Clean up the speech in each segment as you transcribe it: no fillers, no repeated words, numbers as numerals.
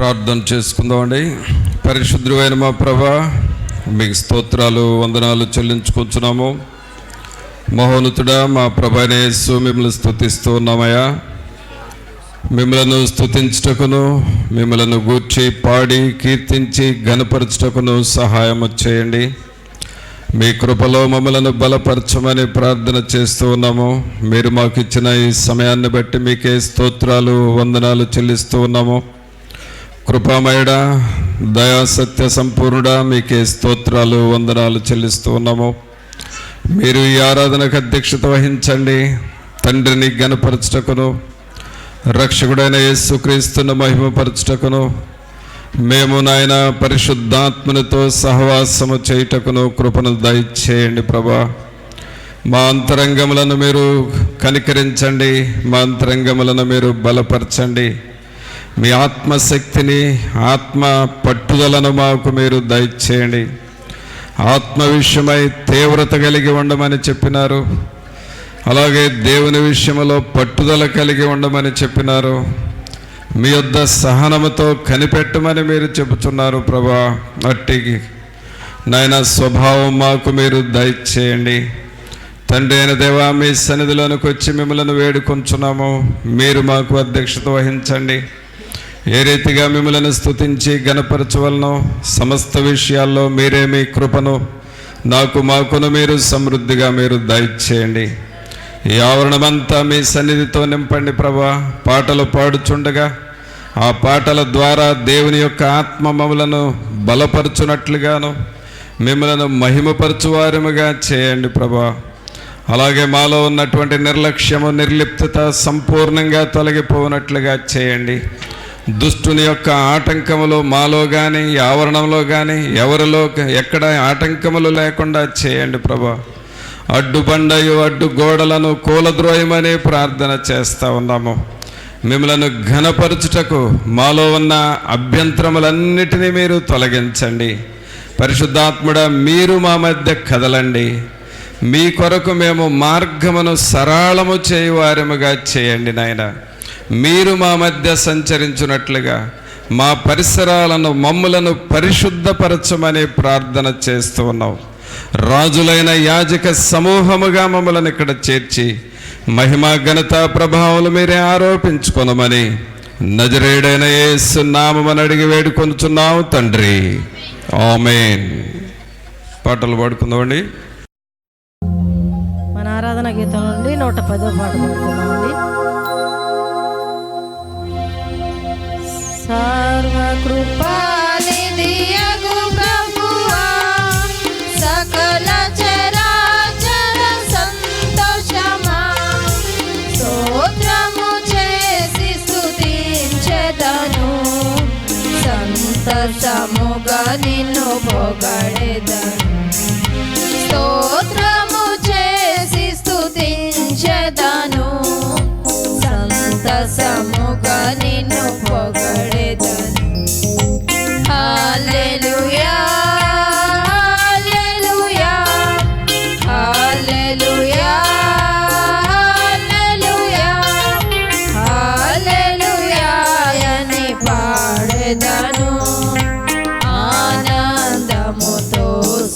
ప్రార్థన చేసుకుందామండి. పరిశుద్ధుడైన మా ప్రభా, మీకు స్తోత్రాలు వందనాలు చెల్లించుకుంటున్నాము. మహోన్నతుడా మా ప్రభానే యేసు, మిమ్మల్ని స్తుతిస్తూ ఉన్నామయ్యా. మిమ్మలను స్తుతించుటకును, మిమ్మలను గూర్చి పాడి కీర్తించి ఘనపరచుటకును సహాయం చేయండి. మీ కృపలో మమ్మలను బలపరచమని ప్రార్థన చేస్తూ ఉన్నాము. మీరు మాకు ఇచ్చిన ఈ సమయాన్ని బట్టి మీకే స్తోత్రాలు వందనాలు చెల్లిస్తూ ఉన్నాము. కృపామయుడా, దయా సత్య సంపూర్ణుడా, మీకే స్తోత్రాలు వందనాలు చెల్లిస్తూ ఉన్నాము. మీరు ఈ ఆరాధనకు అధ్యక్షత వహించండి. తండ్రిని ఘనపరచుటకును, రక్షకుడైన యేసుక్రీస్తును మహిమపరచుటకును, మేము నాయన పరిశుద్ధాత్మనితో సహవాసము చేయుటకును కృపను దయచేయండి ప్రభా. మా అంతరంగములను మీరు కనికరించండి, మా అంతరంగములను మీరు బలపరచండి. మీ ఆత్మశక్తిని, ఆత్మ పట్టుదలను మాకు మీరు దయచేయండి. ఆత్మ విషయమై తీవ్రత కలిగి ఉండమని చెప్పినారు. అలాగే దేవుని విషయంలో పట్టుదల కలిగి ఉండమని చెప్పినారు. మీ యొద్ద సహనముతో కనిపెట్టమని మీరు చెబుతున్నారు ప్రభా. అట్టి నాయన స్వభావం మాకు మీరు దయచేయండి. తండ్రి అయిన దేవా, మీ సన్నిధిలోనికి వచ్చి మిమ్మల్ని వేడుకొంచున్నాము. మీరు మాకు అధ్యక్షత వహించండి. ఏ రీతిగా మిమ్మల్ని స్తుతించి ఘనపరచవలనో సమస్త విషయాల్లో మీరే మీ కృపను మాకును మీరు సమృద్ధిగా మీరు దయచేయండి. ఈ ఆవరణమంతా మీ సన్నిధితో నింపండి ప్రభా. పాటలు పాడుచుండగా ఆ పాటల ద్వారా దేవుని యొక్క ఆత్మ మమ్మలను బలపరచునట్లుగాను, మిమ్మలను మహిమపరచువారముగా చేయండి ప్రభా. అలాగే మాలో ఉన్నటువంటి నిర్లక్ష్యము, నిర్లిప్తత సంపూర్ణంగా తొలగిపోనట్లుగా చేయండి. దుష్టుని యొక్క ఆటంకములు మాలో కానీ, ఆవరణంలో కానీ, ఎవరిలో ఎక్కడ ఆటంకములు లేకుండా చేయండి ప్రభా. అడ్డుబండయు అడ్డు గోడలను కూలద్రోయమని ప్రార్థన చేస్తూ ఉన్నాము. మిమ్మలను ఘనపరచుటకు మాలో ఉన్న అభ్యంతరములన్నిటినీ మీరు తొలగించండి. పరిశుద్ధాత్ముడా, మీరు మా మధ్య కదలండి. మీ కొరకు మేము మార్గమును సరళము చేయువారముగా చేయండి నాయన. మీరు మా మధ్య సంచరించున్నట్లుగా మా పరిసరాలను, మమ్ములను పరిశుద్ధపరచమని ప్రార్థన చేస్తూ ఉన్నాం. రాజులైన యాజక సమూహముగా మమ్మల్ని ఇక్కడ చేర్చి మహిమా ఘనత ప్రభావాలు మీరే ఆరోపించుకొనమని నజరేయుడైన యేసు నామమున అడిగి వేడుకొనుచున్నాము తండ్రి, ఆమేన్. పాటలు పాడుకుందామండి. మన ఆరాధన గీతం నుండి 110వ పాట పాడుకుందామండి. సర్వకృపానిధియగు ప్రభువా, సకల చరాచర సంతోషమా, స్తోత్రము చేసి స్తుతించెదను, సంతసముగా నిన్ను పొగడెదను. స్తోత్రము చేసి స్తుతించెదను, సంతసముగా నిన్ను పొగడెదను. హల్లెలూయా, హల్లెలూయా, హల్లెలూయా, హల్లెలూయా, హల్లెలూయా అని పాడెదను. ఆనందముతో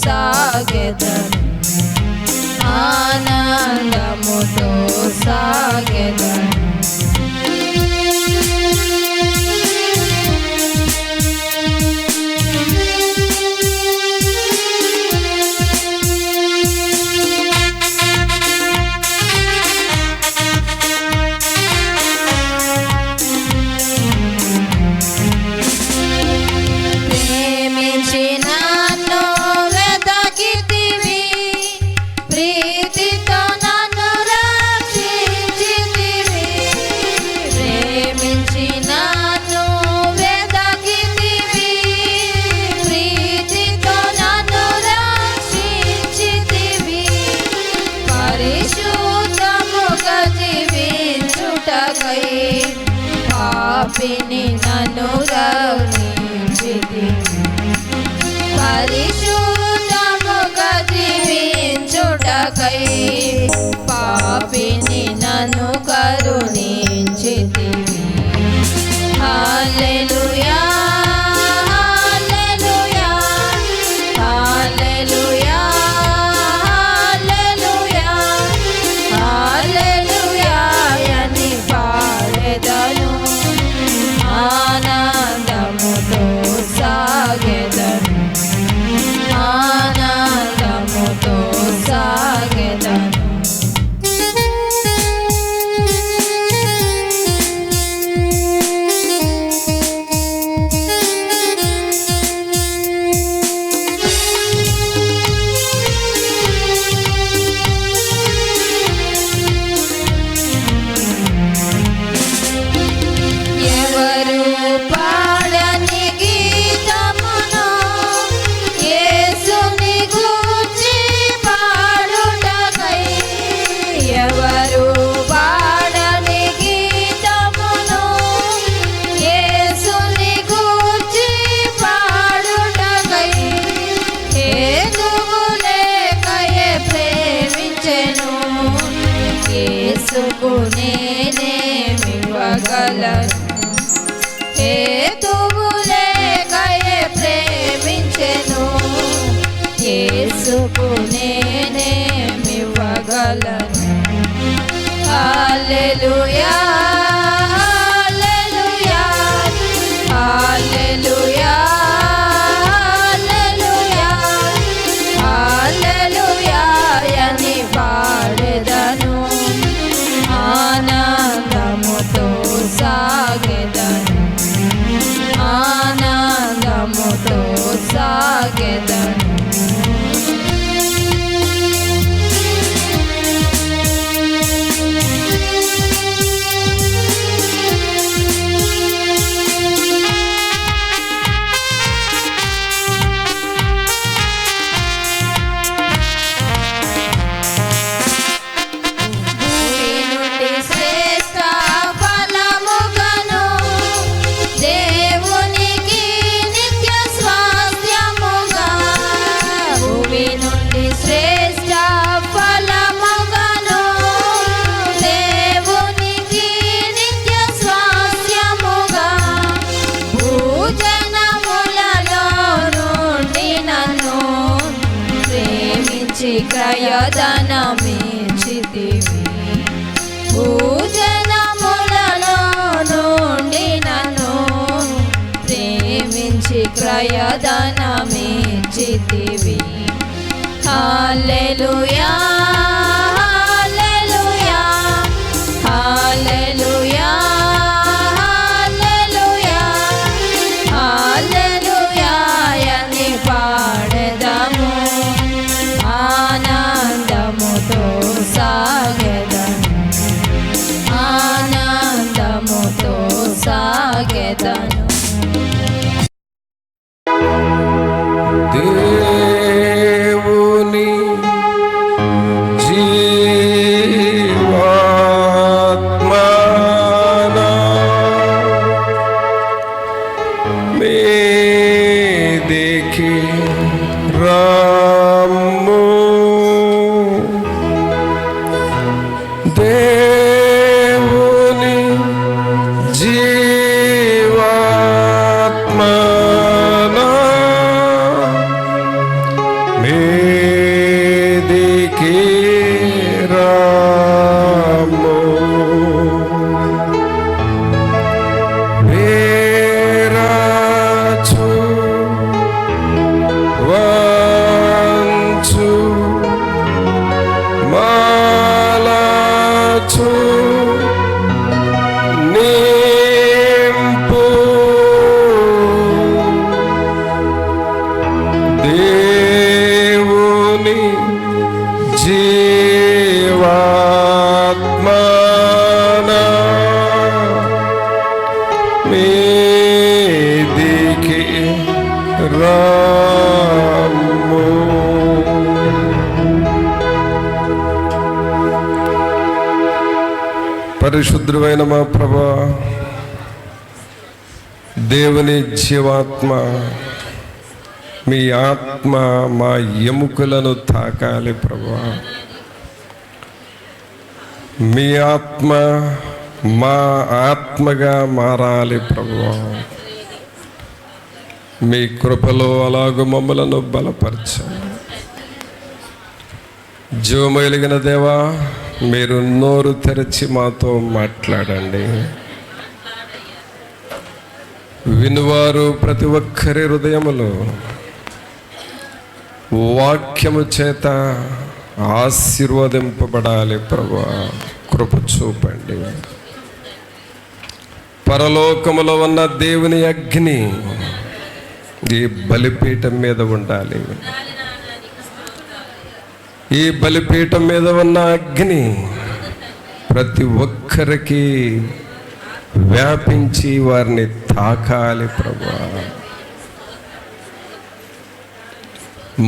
సాగెదను, ఆనందముతో సాగెదను. పాపిని నన్ను రక్షించితివి, పరిశుద్ధముగా జీవించుటకై పాపిని నన్ను కరుణించితివి. హల్లెలూయా. పడగలను హేతువులేకయే ప్రేమించెను యేసుకు నేనేమివ్వగలను హల్లెలూయా హల్లెలూయా హల్లెలూయా హల్లెలూయా హల్లెలూయా అని పాడెదను ఆనందముతో సాగెదను ఆనందముతో సాగెదను క్రయధనమిచ్చితివి భూజనములలో నుండి నన్ను ప్రేమించి క్రయధనమిచ్చితివి హల్లెలూయా హల్లెలూయా హల్లెలూయా హల్లెలూయా హల్లెలూయా అని పాడెదము ఆనందముతో సాగెదను ఆనందముతో సాగెదను దేవుని జీవాత్మనా మీదికి రమ్ము దేవుని జీవాత్మనా మీదికి రమ్ము వేరాచు వంచు మాలాచు నింపు దేవుని జీవాత్మనా మీదికి రమ్ము పరిశుద్ధుడైన మా ప్రభువా దేవుని జీవాత్మ మీ ఆత్మ మా ఎముకలను తాకాలి ప్రభువా మీ ఆత్మ మా ఆత్మగా మారాలి ప్రభువా మీ కృపలో అలాగూ మమ్మలను బలపరచండి జీవమెలిగిన దేవా మీరు నోరు తెరచి మాతో మాట్లాడండి వినువారు ప్రతి ఒక్కరి హృదయములో వాక్యము చేత ఆశీర్వదింపబడాలి ప్రభువా కృప చూపండి పరలోకములో ఉన్న దేవుని అగ్ని ఈ బలిపీఠం మీద ఉండాలి ఈ బలిపీఠం మీద ఉన్న అగ్ని ప్రతి ఒక్కరికి వ్యాపించి వారిని తాకాలి ప్రభువా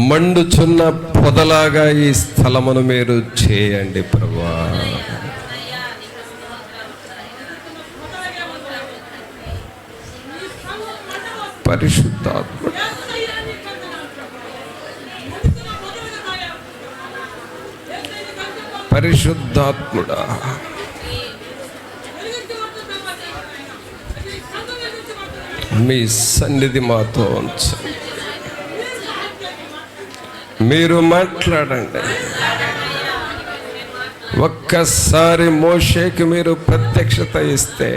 మండుచున్న పొదలాగా ఈ స్థలమును మీరు చేయండి ప్రభువా పరిశుద్ధాత్మ పరిశుద్ధాత్ముడా మీ సన్నిధి మాతో ఉంచండి. మీరు మాట్లాడండి. ఒక్కసారి మోషేకి మీరు ప్రత్యక్షత ఇస్తే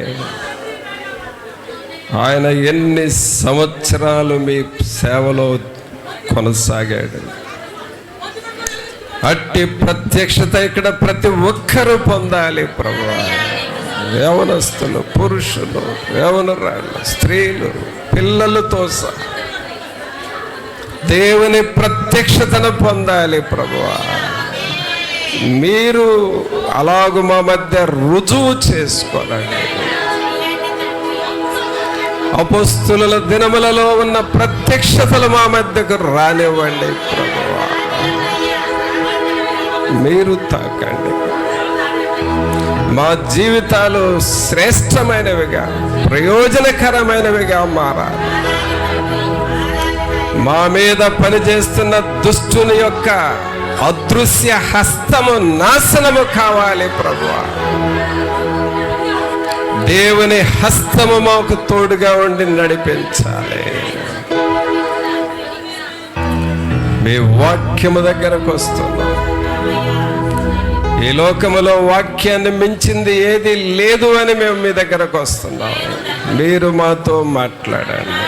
ఆయన ఎన్ని సంవత్సరాలు మీ సేవలో కొనసాగాడు. అట్టి ప్రత్యక్షత ఇక్కడ ప్రతి ఒక్కరూ పొందాలి ప్రభువా. యవనస్తులు, పురుషులు, యవనరాళ్ళు, స్త్రీలు, పిల్లలతో సహా దేవుని ప్రత్యక్షతను పొందాలి ప్రభువా. మీరు అలాగూ మా మధ్య రుజువు చేసుకోనండి. అపొస్తలుల దినములలో ఉన్న ప్రత్యక్షతలు మా మధ్యకు రానివ్వండి ప్రభువా. మీరు తాకండి. మా జీవితాలు శ్రేష్టమైనవిగా, ప్రయోజనకరమైనవిగా మారాలి. మా మీద పనిచేస్తున్న దుష్టుని యొక్క అదృశ్య హస్తము నాశనము కావాలి ప్రభువా. దేవుని హస్తము మాకు తోడుగా ఉండి నడిపించాలి. మీ వాక్యము దగ్గరకు వస్తున్నాం. ఈ లోకములో వాక్యాన్ని మించింది ఏది లేదు అని మేము మీ దగ్గరకు వస్తున్నాం. మీరు మాతో మాట్లాడండి.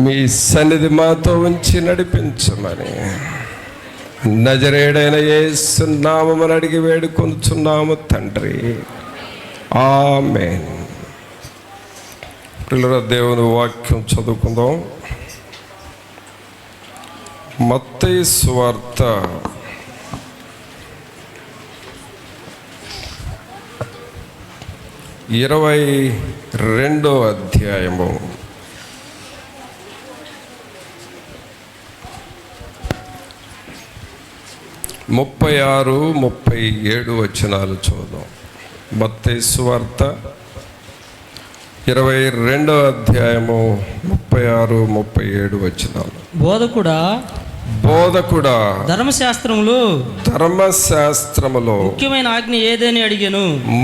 మీ సన్నిధి మాతో ఉంచి నడిపించమని నజరేయుడైన యేసు నామమున అడిగి వేడుకొనుచున్నాము తండ్రి. ఆమేన్. పిల్లల దేవుని వాక్యం చదువుకుందాం. మత్తయి సువార్త 22వ అధ్యాయము 36, 37 వచనాలు చూద్దాం. మత్తయి సువార్త 22వ అధ్యాయము 36, 37 వచనాలు. బోధకుడా ధర్మశాస్త్రములో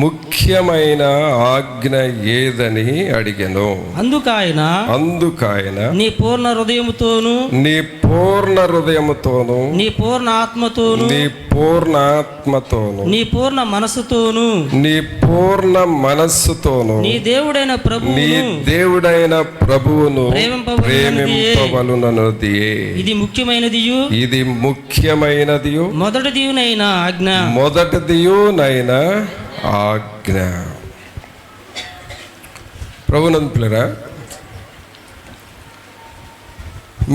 ముఖ్యమైన ఆజ్ఞ ఏదని అడిగాను. అందుకాయన నీ పూర్ణ హృదయముతోను, నీ పూర్ణ నీ పూర్ణ ఆత్మతోను, నీ పూర్ణ మనస్సుతోను, నీ దేవుడైన ప్రభువును ప్రేమింపవలెనన్నది. ఇది ముఖ్యమైనది, మొదటిదియునైన ఆజ్ఞ. ప్రభునందు పిల్లరా,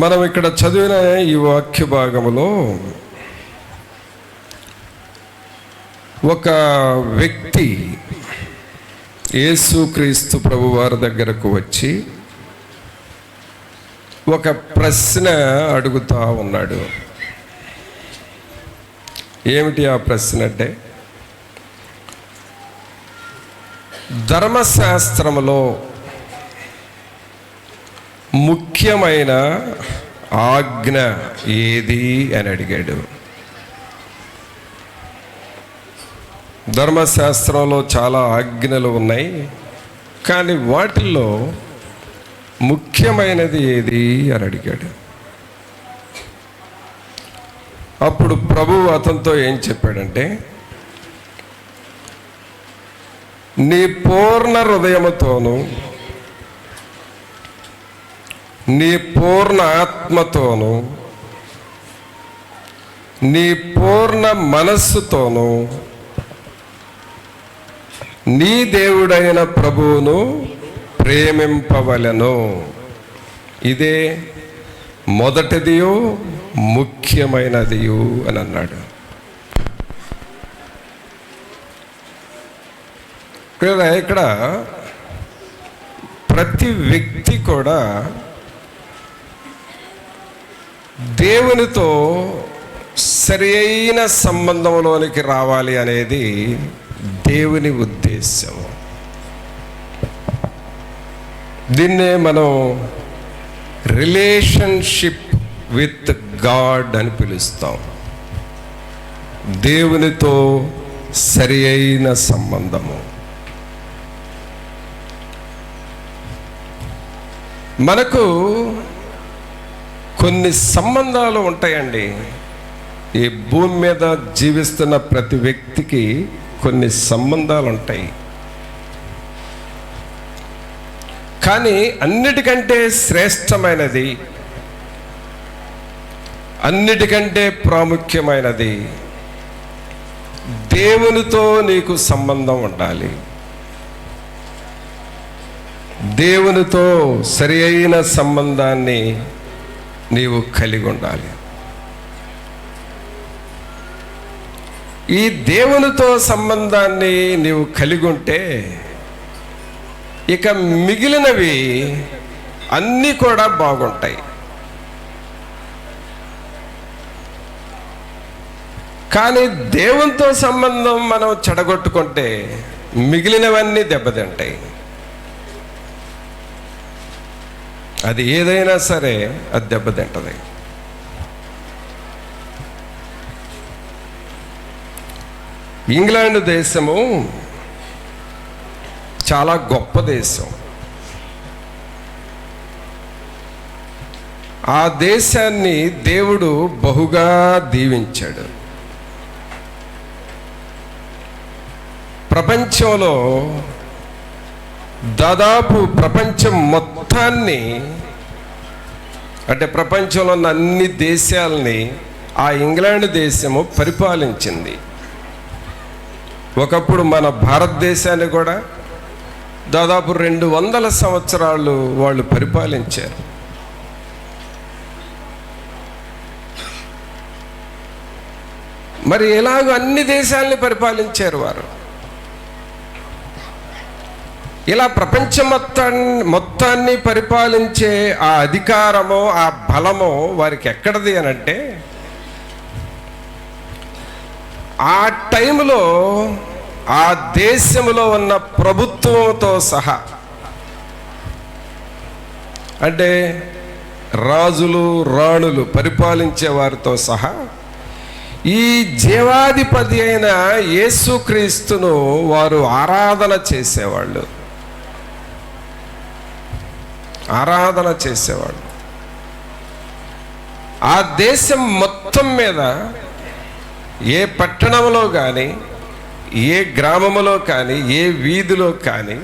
మనం ఇక్కడ చదివిన ఈ వాక్య భాగములో ఒక వ్యక్తి యేసుక్రీస్తు ప్రభువారి దగ్గరకు వచ్చి ఒక ప్రశ్న అడుగుతా ఉన్నాడు. ఏమిటి ఆ ప్రశ్న అంటే, ధర్మశాస్త్రములో ముఖ్యమైన ఆజ్ఞ ఏది అని అడిగాడు. ధర్మశాస్త్రంలో చాలా ఆజ్ఞలు ఉన్నాయి, కానీ వాటిల్లో ముఖ్యమైనది ఏది అని అడిగాడు. అప్పుడు ప్రభువు అతనితో ఏం చెప్పాడంటే, నీ పూర్ణ హృదయముతోను, నీ పూర్ణ ఆత్మతోను, నీ పూర్ణ మనస్సుతోను నీ దేవుడైన ప్రభువును ప్రేమింపవలెను. ఇదే మొదటిదియు ముఖ్యమైనదియు అని అన్నాడు. ఇక్కడ ప్రతి వ్యక్తి కూడా దేవునితో సరి అయిన సంబంధంలోనికి రావాలి అనేది దేవుని ఉద్దేశం. దీన్నే మనం రిలేషన్షిప్ విత్ గాడ్ అని పిలుస్తాం. దేవునితో సరి అయిన సంబంధము. మనకు కొన్ని సంబంధాలు ఉంటాయండి. ఈ భూమి మీద జీవిస్తున్న ప్రతి వ్యక్తికి కొన్ని సంబంధాలు ఉంటాయి. కానీ అన్నిటికంటే శ్రేష్టమైనది, అన్నిటికంటే ప్రాముఖ్యమైనది దేవునితో నీకు సంబంధం ఉండాలి. దేవునితో సరి అయిన సంబంధాన్ని నీవు కలిగి ఉండాలి. ఈ దేవునితో సంబంధాన్ని నీవు కలిగి ఉంటే ఇక మిగిలినవి అన్నీ కూడా బాగుంటాయి. కానీ దేవునితో సంబంధం మనం చెడగొట్టుకుంటే మిగిలినవన్నీ దెబ్బతింటాయి. అది ఏదైనా సరే అది దెబ్బతింటది. ఇంగ్లాండ్ దేశము చాలా గొప్ప దేశం. ఆ దేశాన్ని దేవుడు బహుగా దీవించాడు. ప్రపంచంలో దాదాపు ప్రపంచం మొత్తాన్ని, అంటే ప్రపంచంలో ఉన్న అన్ని దేశాలని ఆ ఇంగ్లాండ్ దేశము పరిపాలించింది. ఒకప్పుడు మన భారతదేశాన్ని కూడా దాదాపు 200 సంవత్సరాలు వాళ్ళు పరిపాలించారు. మరి ఎలాగ అన్ని దేశాలని పరిపాలించారు వారు. ఇలా ప్రపంచం మొత్తాన్ని పరిపాలించే ఆ అధికారము, ఆ బలము వారికి ఎక్కడది అని అంటే, ఆ టైంలో ఆ దేశంలో ఉన్న ప్రభుత్వంతో సహా, అంటే రాజులు రాణులు పరిపాలించే వారితో సహా ఈ జీవాధిపతి అయిన యేసుక్రీస్తును వారు ఆరాధన చేసేవాళ్ళు. ఆ దేశం మొత్తం మీద ఏ పట్టణంలో కానీ, ఏ గ్రామములో కానీ, ఏ వీధిలో కానీ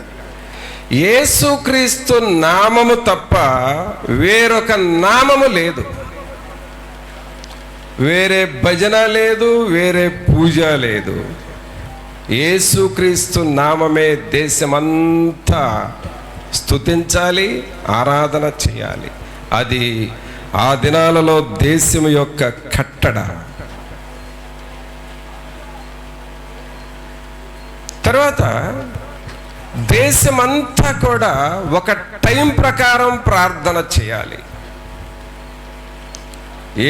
యేసుక్రీస్తు నామము తప్ప వేరొక నామము లేదు. వేరే భజన లేదు, వేరే పూజ లేదు. యేసుక్రీస్తు నామమే దేశమంతా స్తుతించాలి, ఆరాధన చేయాలి. అది ఆ దినాలలో దేశం యొక్క కట్టడ. తర్వాత దేశమంతా కూడా ఒక టైం ప్రకారం ప్రార్థన చేయాలి.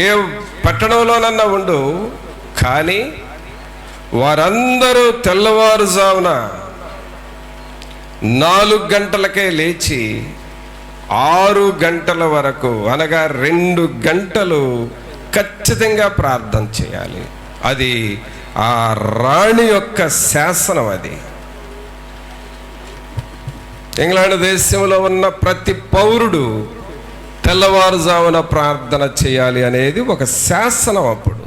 ఏ పట్టణంలోనన్నా ఉండు, కానీ వారందరూ తెల్లవారుజామున 4 గంటలకే లేచి 6 గంటల వరకు, అనగా 2 గంటలు ఖచ్చితంగా ప్రార్థన చేయాలి. అది ఆ రాణి యొక్క శాసనం. అది ఇంగ్లాండ్ దేశంలో ఉన్న ప్రతి పౌరుడు తెల్లవారుజామున ప్రార్థన చేయాలి అనేది ఒక శాసనం అప్పుడు.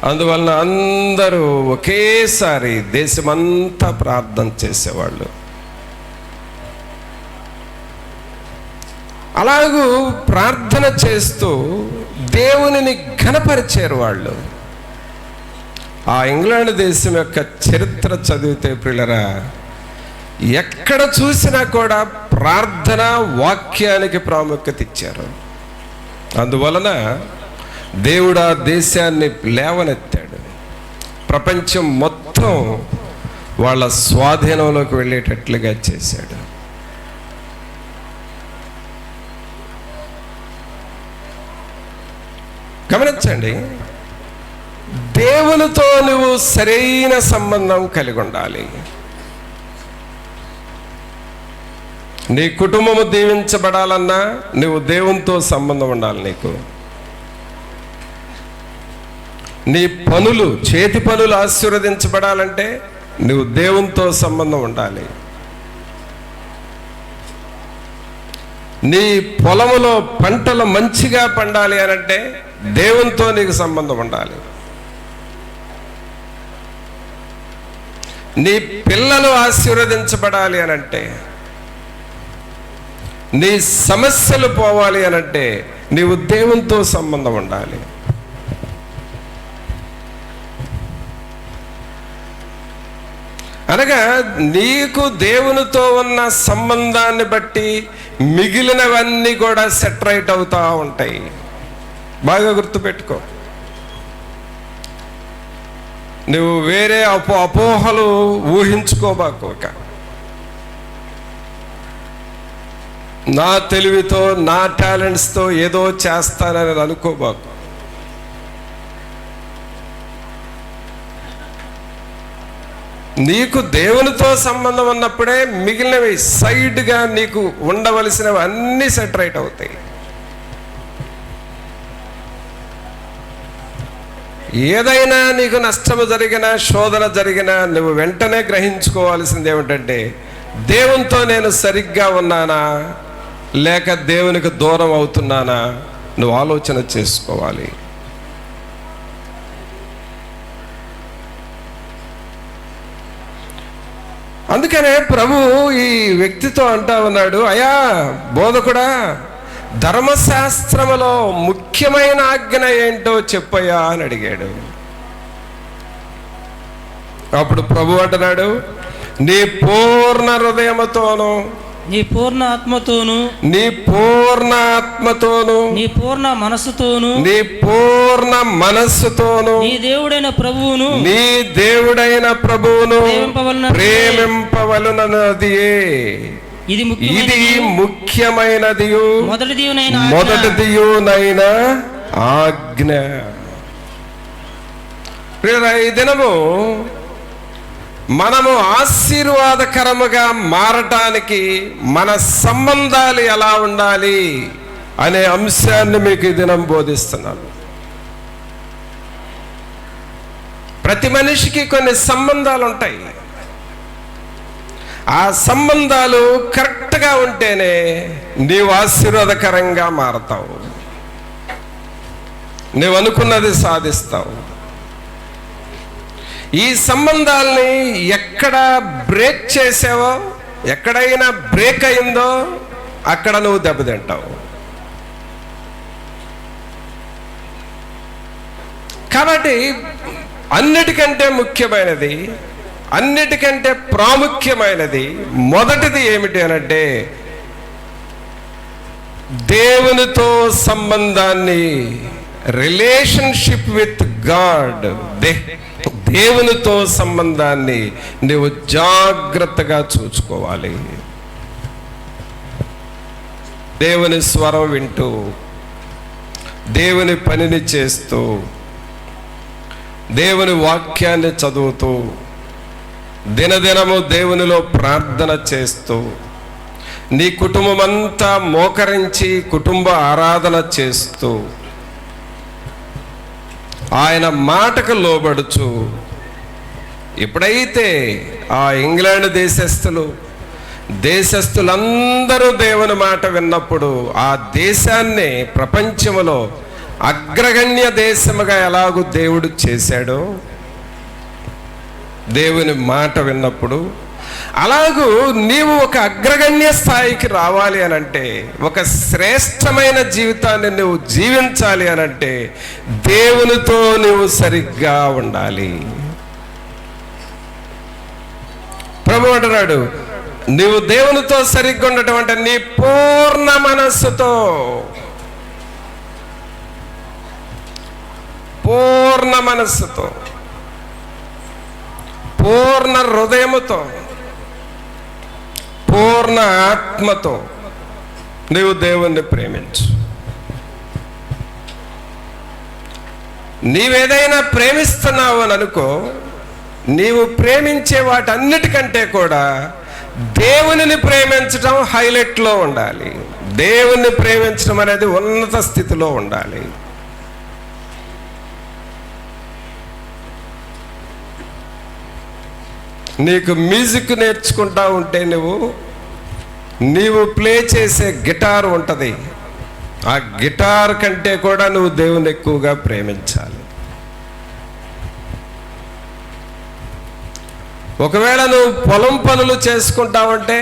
అందువలన అందరూ ఒకేసారి దేశమంతా ప్రార్థన చేసేవాళ్ళు. అలాగూ ప్రార్థన చేస్తూ దేవునిని ఘనపరిచారు వాళ్ళు. ఆ ఇంగ్లాండ్ దేశం యొక్క చరిత్ర చదివితే ప్రియులరా, ఎక్కడ చూసినా కూడా ప్రార్థన వాక్యానికి ప్రాముఖ్యత ఇచ్చారు. అందువలన దేవుడు ఆ దేశాన్ని లేవనెత్తాడు. ప్రపంచం మొత్తం వాళ్ళ స్వాధీనంలోకి వెళ్ళేటట్లుగా చేశాడు. గమనించండి, దేవునితో నువ్వు సరైన సంబంధం కలిగి ఉండాలి. నీ కుటుంబము దీవించబడాలన్నా నువ్వు దేవునితో సంబంధం ఉండాలి. నీ పనులు, చేతి పనులు ఆశీర్వదించబడాలంటే నువ్వు దేవునితో సంబంధం ఉండాలి. నీ పొలములో పంటలు మంచిగా పండాలి అనంటే దేవునితో నీకు సంబంధం ఉండాలి. నీ పిల్లలు ఆశీర్వదించబడాలి అనంటే, నీ సమస్యలు పోవాలి అనంటే నీవు దేవునితో సంబంధం ఉండాలి. అనగా నీకు దేవునితో ఉన్న సంబంధాన్ని బట్టి మిగిలినవన్నీ కూడా సెట్ రైట్ అవుతా ఉంటాయి. బాగా గుర్తుపెట్టుకో. నువ్వు వేరే అపోహలు ఊహించుకోబాకు. నా తెలివితో నా టాలెంట్స్తో ఏదో చేస్తానని అనుకోబాకు. నీకు దేవునితో సంబంధం ఉన్నప్పుడే మిగిలినవి సైడ్గా నీకు ఉండవలసినవి అన్నీ సెట్ రైట్ అవుతాయి. ఏదైనా నీకు నష్టము జరిగినా, శోధన జరిగినా నువ్వు వెంటనే గ్రహించుకోవాల్సింది ఏమిటంటే, దేవునితో నేను సరిగ్గా ఉన్నానా లేక దేవునికి దూరం అవుతున్నానా నువ్వు ఆలోచన చేసుకోవాలి. అందుకనే ప్రభు ఈ వ్యక్తితో అంటా ఉన్నాడు, అయా బోధకుడా, ధర్మశాస్త్రములో ముఖ్యమైన ఆజ్ఞ ఏంటో చెప్పయ్యా అని అడిగాడు. అప్పుడు ప్రభు అంటున్నాడు, నీ పూర్ణ హృదయముతోను, నీ పూర్ణ ఆత్మతోను, నీ పూర్ణ ఆత్మతోను, నీ పూర్ణ మనస్సుతోను, నీ పూర్ణ మనస్సుతోను నీ దేవుడైన ప్రభువును, నీ దేవుడైన ప్రభువును ప్రేమింపవలనదియే. ఇది ముఖ్యమైనది మొదటిదియునైన ఆజ్ఞ. ఈ దినము మనము ఆశీర్వాదకరముగా మారటానికి మన సంబంధాలు ఎలా ఉండాలి అనే అంశాన్ని మీకు ఈ దినం బోధిస్తున్నాను. ప్రతి మనిషికి కొన్ని సంబంధాలు ఉంటాయి. ఆ సంబంధాలు కరెక్ట్గా ఉంటేనే నీవు ఆశీర్వాదకరంగా మారతావు, నీవు అనుకున్నది సాధిస్తావు. ఈ సంబంధాలని ఎక్కడ బ్రేక్ చేసావో, ఎక్కడైనా బ్రేక్ అయిందో అక్కడ నువ్వు దెబ్బతింటావు. కాబట్టి అన్నిటికంటే ముఖ్యమైనది, అన్నిటికంటే ప్రాముఖ్యమైనది మొదటిది ఏమిటి అనంటే, దేవునితో సంబంధాన్ని, రిలేషన్షిప్ విత్ గాడ్, దేవునితో సంబంధాన్ని నువ్వు జాగ్రత్తగా చూసుకోవాలి. దేవుని స్వరం వింటూ, దేవుని పనిని చేస్తూ, దేవుని వాక్యాన్ని చదువుతూ, దినదినము దేవునిలో ప్రార్థన చేస్తూ, నీ కుటుంబం అంతా మోకరించి కుటుంబ ఆరాధన చేస్తూ, ఆయన మాటకు లోబడుచు, ఎప్పుడైతే ఆ ఇంగ్లాండ్ దేశస్థులందరూ దేవుని మాట విన్నప్పుడు ఆ దేశాన్ని ప్రపంచములో అగ్రగణ్య దేశముగా ఎలాగూ దేవుడు చేశాడో, దేవుని మాట విన్నప్పుడు అలాగూ నీవు ఒక అగ్రగణ్య స్థాయికి రావాలి అనంటే, ఒక శ్రేష్టమైన జీవితాన్ని నువ్వు జీవించాలి అనంటే దేవునితో నువ్వు సరిగ్గా ఉండాలి. ప్రభు అంటున్నాడు, నీవు దేవునితో సరిగ్గా ఉండటం అంటే నీ పూర్ణ మనస్సుతో, పూర్ణ మనస్సుతో, పూర్ణ హృదయముతో, పూర్ణ ఆత్మతో నీవు దేవుణ్ణి ప్రేమించు. నీవేదైనా ప్రేమిస్తున్నావు అని అనుకో, నీవు ప్రేమించే వాటన్నిటికంటే కూడా దేవునిని ప్రేమించడం హైలైట్లో ఉండాలి. దేవుణ్ణి ప్రేమించడం అనేది ఉన్నత స్థితిలో ఉండాలి. నీకు మ్యూజిక్ నేర్చుకుంటా ఉంటే నువ్వు నీవు ప్లే చేసే గిటార్ ఉంటుంది, ఆ గిటార్ కంటే కూడా నువ్వు దేవుని ఎక్కువగా ప్రేమించాలి. ఒకవేళ నువ్వు పొలం పనులు చేసుకుంటావంటే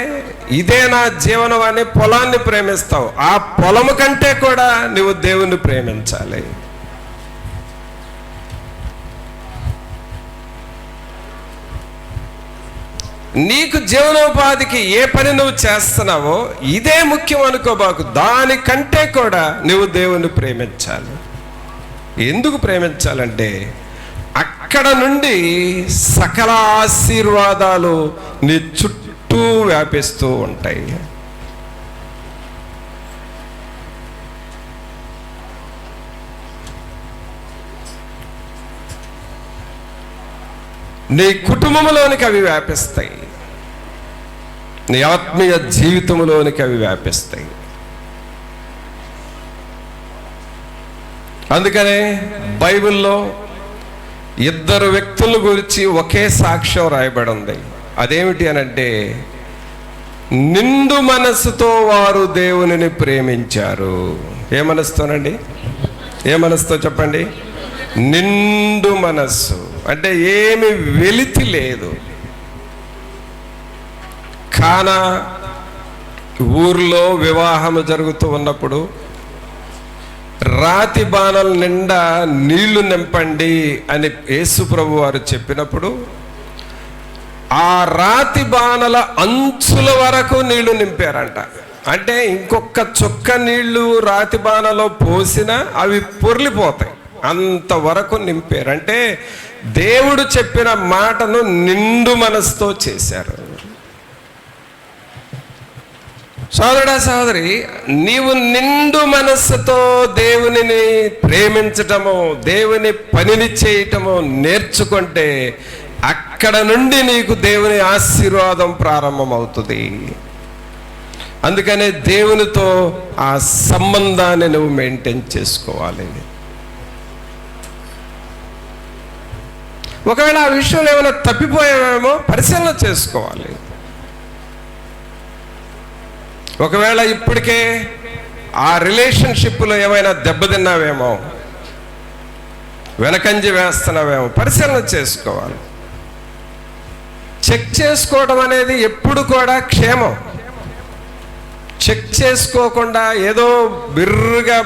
ఇదే నా జీవనం అని పొలాన్ని ప్రేమిస్తావు, ఆ పొలము కంటే కూడా నువ్వు దేవుణ్ణి ప్రేమించాలి. నీకు జీవనోపాధికి ఏ పని నువ్వు చేస్తున్నావో ఇదే ముఖ్యం అనుకోబాకు, దానికంటే కూడా నువ్వు దేవుణ్ణి ప్రేమించాలి. ఎందుకు ప్రేమించాలంటే అక్కడ నుండి సకల ఆశీర్వాదాలు నీ చుట్టూ వ్యాపిస్తూ ఉంటాయి. నీ కుటుంబంలోనికి అవి వ్యాపిస్తాయి, నీ ఆత్మీయ జీవితంలోనికి అవి వ్యాపిస్తాయి. అందుకనే బైబిల్లో ఇద్దరు వ్యక్తుల గురించి ఒకే సాక్ష్యం రాయబడి ఉంది. అదేమిటి అనంటే, నిండు మనస్సుతో వారు దేవునిని ప్రేమించారు. ఏ మనస్సుతోనండి? ఏ మనస్సుతో చెప్పండి? నిండు మనస్సు అంటే ఏమి వెలితి లేదు. కానా ఊర్లో వివాహము జరుగుతూ ఉన్నప్పుడు రాతి బాణల నిండా నీళ్లు నింపండి అని యేసు ప్రభు వారు చెప్పినప్పుడు ఆ రాతి బాణల అంచుల వరకు నీళ్లు నింపారంట. అంటే ఇంకొక చుక్క నీళ్లు రాతి బాణలో పోసినా అవి పొర్లిపోతాయి, అంతవరకు నింపారు. అంటే దేవుడు చెప్పిన మాటను నిండు మనసుతో చేశారు. సోదరుడా, సోదరి, నీవు నిండు మనస్సుతో దేవునిని ప్రేమించటము, దేవుని పనిని చేయటము నేర్చుకుంటే అక్కడ నుండి నీకు దేవుని ఆశీర్వాదం ప్రారంభమవుతుంది. అందుకనే దేవునితో ఆ సంబంధాన్ని నువ్వు మెయింటైన్ చేసుకోవాలి. ఒకవేళ ఆ విషయంలో ఏమైనా తప్పిపోయామేమో పరిశీలన చేసుకోవాలి. ఒకవేళ ఇప్పటికే ఆ రిలేషన్షిప్లో ఏమైనా దెబ్బతిన్నావేమో, వెనకంజి వేస్తున్నావేమో పరిశీలన చేసుకోవాలి. చెక్ చేసుకోవడం అనేది ఎప్పుడు కూడా క్షేమం. చెక్ చేసుకోకుండా ఏదో బిర్రుగా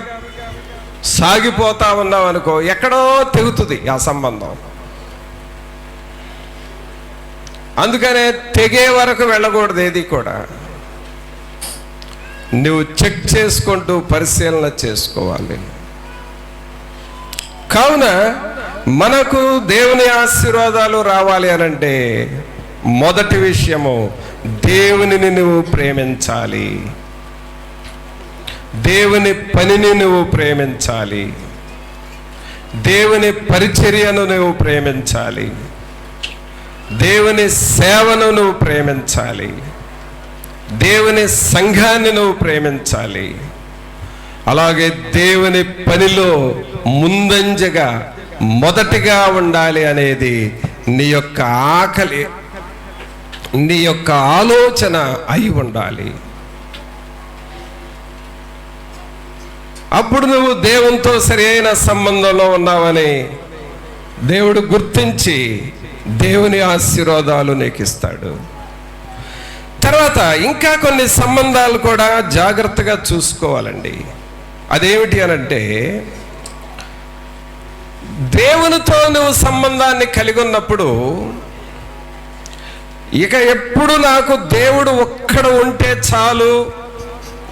సాగిపోతా ఉన్నాం అనుకో, ఎక్కడో తెగుతుంది ఆ సంబంధం. అందుకనే తెగే వరకు వెళ్ళకూడదు ఏది కూడా. నువ్వు చెక్ చేసుకుంటూ పరిశీలన చేసుకోవాలి. కావున మనకు దేవుని ఆశీర్వాదాలు రావాలి అనంటే మొదటి విషయము, దేవునిని నువ్వు ప్రేమించాలి, దేవుని పనిని నువ్వు ప్రేమించాలి, దేవుని పరిచర్యను నువ్వు ప్రేమించాలి, దేవుని సేవను నువ్వు ప్రేమించాలి, దేవుని సంఘాన్ని నువ్వు ప్రేమించాలి. అలాగే దేవుని పనిలో ముందంజగా మొదటిగా ఉండాలి అనేది నీ యొక్క ఆకలి, నీ యొక్క ఆలోచన అయి ఉండాలి. అప్పుడు నువ్వు దేవునితో సరైన సంబంధంలో ఉన్నావని దేవుడు గుర్తించి దేవుని ఆశీర్వాదాలు నీకు ఇస్తాడు. తర్వాత ఇంకా కొన్ని సంబంధాలు కూడా జాగ్రత్తగా చూసుకోవాలండి. అదేమిటి అనంటే, దేవునితో నువ్వు సంబంధాన్ని కలిగి ఉన్నప్పుడు ఇక ఎప్పుడు నాకు దేవుడు ఒక్కడు ఉంటే చాలు,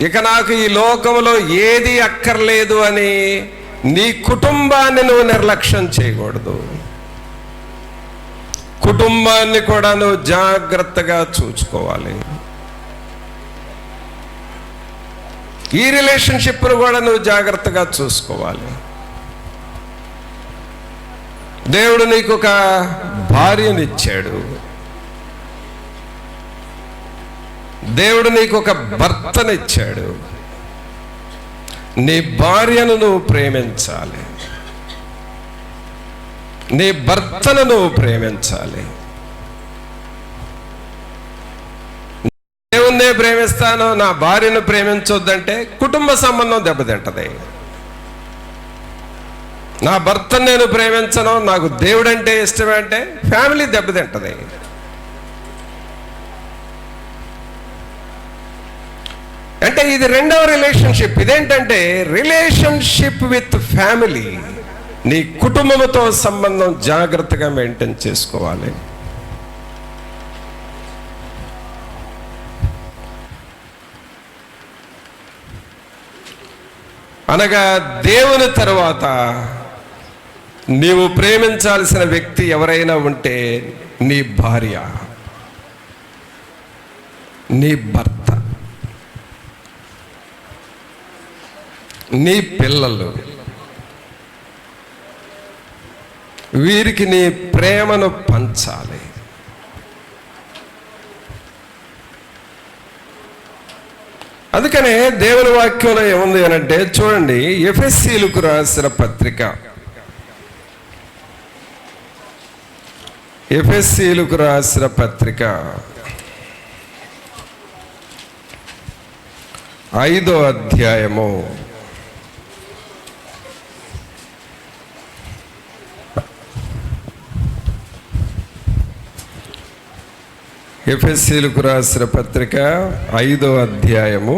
ఇక నాకు ఈ లోకంలో ఏది అక్కర్లేదు అని నీ కుటుంబాన్ని నువ్వు నిర్లక్ష్యం చేయకూడదు. కుటుంబాన్ని కూడా నువ్వు జాగ్రత్తగా చూసుకోవాలి. ఈ రిలేషన్షిప్ను కూడా నువ్వు జాగ్రత్తగా చూసుకోవాలి. దేవుడు నీకు ఒక భార్యనిచ్చాడు, దేవుడు నీకు ఒక భర్తనిచ్చాడు. నీ భార్యను నువ్వు ప్రేమించాలి, నీ భర్తను నువ్వు ప్రేమించాలి. దేవుని దేవుణ్ణే ప్రేమిస్తాను, నా భార్యను ప్రేమించొద్దంటే కుటుంబ సంబంధం దెబ్బతింటది. నా భర్తను నేను ప్రేమించను, నాకు దేవుడంటే ఇష్టమే అంటే ఫ్యామిలీ దెబ్బతింటది. అంటే ఇది రెండవ రిలేషన్షిప్. ఇదేంటంటే రిలేషన్షిప్ విత్ ఫ్యామిలీ. నీ కుటుంబంతో సంబంధం జాగ్రత్తగా మెయింటైన్ చేసుకోవాలి. అనగా దేవుని తర్వాత నీవు ప్రేమించాల్సిన వ్యక్తి ఎవరైనా ఉంటే నీ భార్య, నీ భర్త, నీ పిల్లలు. వీరికి నీ ప్రేమను పంచాలి. అందుకనే దేవుని వాక్యంలో ఏముంది అనంటే చూడండి, ఎఫెసీయులకు రాసిన పత్రిక, ఎఫెసీయులకు రాసిన పత్రిక 5వ అధ్యాయము 5వ అధ్యాయము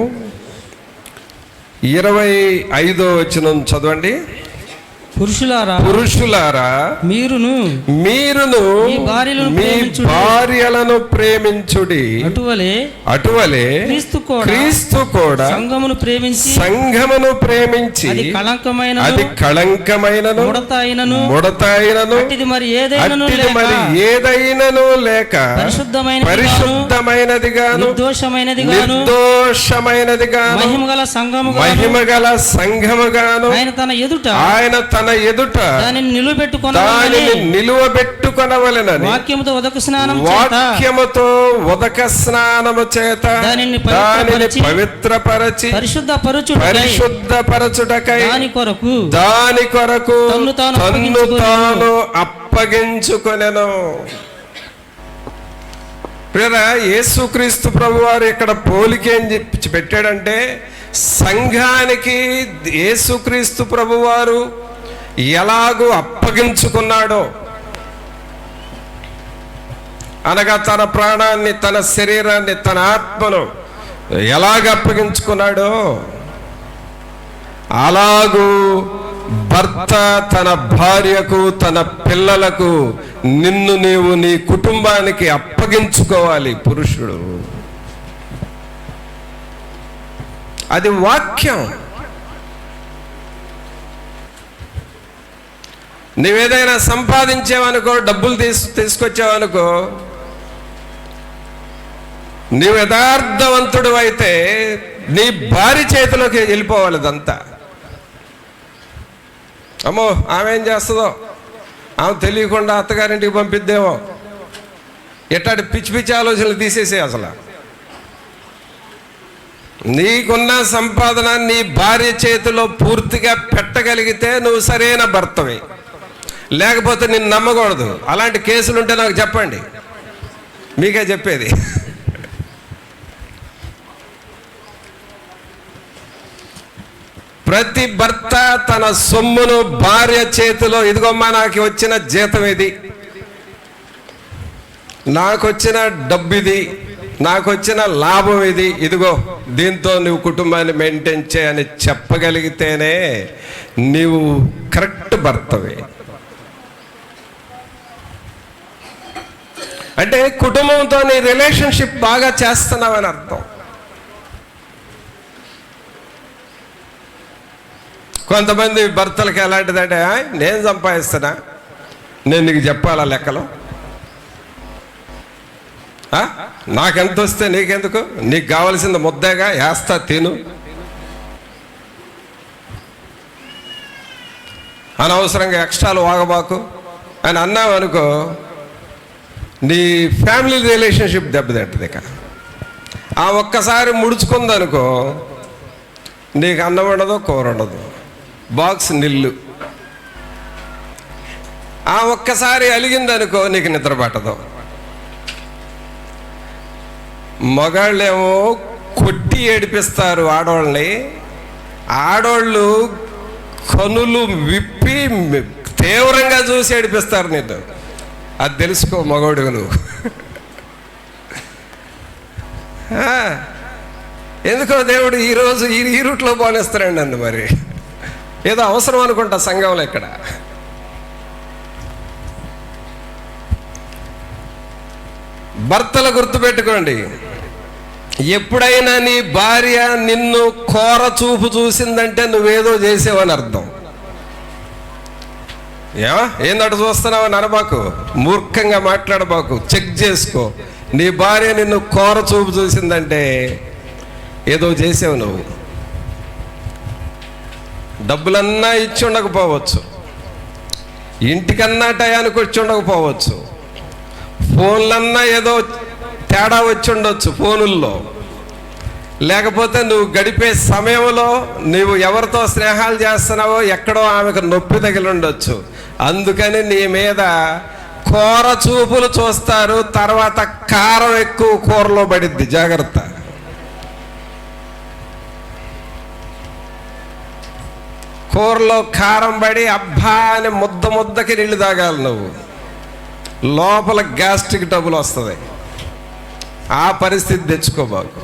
25వ వచనం చదవండి. పురుషులారా మీరును మీ భార్యలను ప్రేమించుడి, అటువలే క్రీస్తు కూడా సంఘమును ప్రేమించి అది కళంకమైనను ముడతాయినను అట్టిది మరి ఏదైనను లేక పరిశుద్ధమైనది గాను నిర్దోషమైనది గాను మహిమగల సంఘము గాను ఆయన తన ఎదుట దానిని నిలువబెట్టుకొనవలెనని వాక్యముతో ఉదక స్నానము చేత దానిని పవిత్రపరచి పరిశుద్ధపరచుటకై దాని కొరకు తన్ను తాను అప్పగించుకొనెను. ప్రియరా, యేసుక్రీస్తు ప్రభువారు ఇక్కడ పోలిక ఏం పెట్టాడంటే, సంఘానికి యేసుక్రీస్తు ప్రభువారు ఎలాగూ అప్పగించుకున్నాడో, అనగా తన ప్రాణాన్ని, తన శరీరాన్ని, తన ఆత్మను ఎలాగ అప్పగించుకున్నాడో అలాగూ భర్త తన భార్యకు, తన పిల్లలకు, నిన్ను నీవు నీ కుటుంబానికి అప్పగించుకోవాలి పురుషుడు. అది వాక్యం. నువ్వేదైనా సంపాదించావనుకో, డబ్బులు తీసుకొచ్చావనుకో, నీవు యథార్థవంతుడు అయితే నీ భార్య చేతిలోకి వెళ్ళిపోవాలి అదంతా. అమ్మో, ఆమె ఏం చేస్తుందో, ఆమె తెలియకుండా అత్తగారింటికి పంపిద్దేమో, ఎట్టాటి పిచ్చి పిచ్చి ఆలోచనలు తీసేసే. అసలు నీకున్న సంపాదన నీ భార్య చేతిలో పూర్తిగా పెట్టగలిగితే నువ్వు సరైన భర్తవి. లేకపోతే నిన్ను నమ్మకూడదు. అలాంటి కేసులు ఉంటే నాకు చెప్పండి, మీకే చెప్పేది. ప్రతి భర్త తన సొమ్మును భార్య చేతిలో, ఇదిగోమ్మా నాకు వచ్చిన జీతం ఇది, నాకు వచ్చిన డబ్బు ఇది, నాకు వచ్చిన లాభం ఇది, ఇదిగో దీంతో నువ్వు కుటుంబాన్ని మెయింటైన్ చేయని చెప్పగలిగితేనే నీవు కరెక్ట్ భర్తవే. అంటే కుటుంబంతో నీ రిలేషన్షిప్ బాగా చేస్తున్నావని అర్థం. కొంతమంది భర్తలకి ఎలాంటిదంటే, నేను సంపాదిస్తున్నా, నేను నీకు చెప్పాలా లెక్కలో, నాకెంత వస్తే నీకెందుకు, నీకు కావలసింది ముద్దగా వేస్తా తిను, అనవసరంగా ఎక్స్ట్రాలు వాగబాకు అని అన్నావు అనుకో, నీ ఫ్యామిలీ రిలేషన్షిప్ దెబ్బతింటది. ఇక ఆ ఒక్కసారి ముడుచుకుందనుకో, నీకు అన్నం ఉండదు, కూర ఉండదు, బాక్స్ నిల్లు. ఆ ఒక్కసారి అలిగిందనుకో, నీకు నిద్ర పట్టదు. మగాళ్ళేమో కొట్టి ఏడిపిస్తారు ఆడవాళ్ళని, ఆడవాళ్ళు కనులు విప్పి తీవ్రంగా చూసి ఏడిపిస్తారు నేను. అది తెలుసుకో మగవాడు నువ్వు. ఎందుకో దేవుడు ఈరోజు ఈ రూట్లో పోనేస్తాడండి నన్ను. మరి ఏదో అవసరం అనుకుంటా సంఘంలో. ఇక్కడ భర్తలు గుర్తుపెట్టుకోండి, ఎప్పుడైనా నీ భార్య నిన్ను కోర చూపు చూసిందంటే నువ్వేదో చేసేవని అర్థం. ఏందట చూస్తున్నావని అనబాకు, మూర్ఖంగా మాట్లాడబాకు, చెక్ చేసుకో. నీ భార్య నిన్ను కోర చూపు చూసిందంటే ఏదో చేసావు నువ్వు. డబ్బులన్నా ఇచ్చి ఉండకపోవచ్చు, ఇంటికన్నా టయానికి వచ్చి ఉండకపోవచ్చు, ఫోన్లన్నా ఏదో తేడా వచ్చి ఉండొచ్చు ఫోనుల్లో, లేకపోతే నువ్వు గడిపే సమయంలో నువ్వు ఎవరితో స్నేహాలు చేస్తున్నావో ఎక్కడో ఆమెకు నొప్పి తగిలి ఉండొచ్చు. అందుకని నీ మీద కూర చూపులు చూస్తారు. తర్వాత కారం ఎక్కువ కూరలో పడిద్ది, జాగ్రత్త. కూరలో కారం పడి అబ్బా అని ముద్దకి నీళ్ళు తాగాలి నువ్వు. లోపల గ్యాస్ట్రిక్ ట్రబుల్ వస్తుంది. ఆ పరిస్థితి తెచ్చుకోబాకు.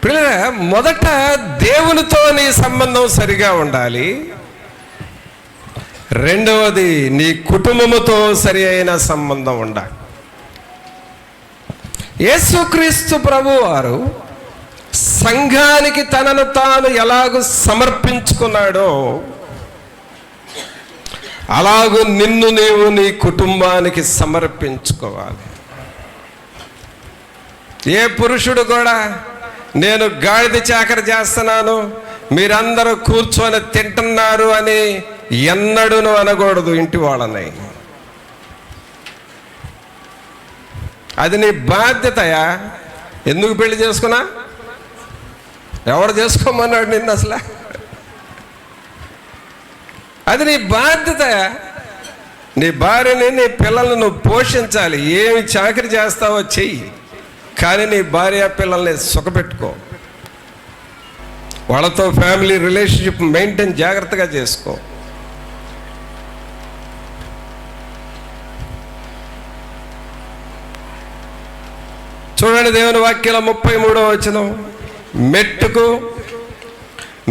పిల్లల, మొదట దేవునితో నీ సంబంధం సరిగా ఉండాలి. రెండవది నీ కుటుంబముతో సరి అయిన సంబంధం ఉండాలి. యేసుక్రీస్తు ప్రభువారు సంఘానికి తనను తాను ఎలాగూ సమర్పించుకున్నాడో అలాగూ నిన్ను నీవు నీ కుటుంబానికి సమర్పించుకోవాలి. ఏ పురుషుడు కూడా నేను గాడిద చాకరీ చేస్తున్నాను, మీరందరూ కూర్చొని తింటున్నారు అని ఎన్నడూను అనకూడదు ఇంటి వాళ్ళని. అది నీ బాధ్యతయా. ఎందుకు పెళ్లి చేసుకున్నా? ఎవరు చేసుకోమన్నాడు నిన్ను అసలు? అది నీ బాధ్యతయా. నీ భార్యని, నీ పిల్లల్ని నువ్వు పోషించాలి. ఏమి చాకరీ చేస్తావో చెయ్యి, కానీ నీ భార్య పిల్లల్ని సుఖపెట్టుకో. వాళ్ళతో ఫ్యామిలీ రిలేషన్షిప్ మెయింటైన్ జాగ్రత్తగా చేసుకో. చూడండి, దేవుని వాక్యంలో 33వ వచనం, మెట్టుకు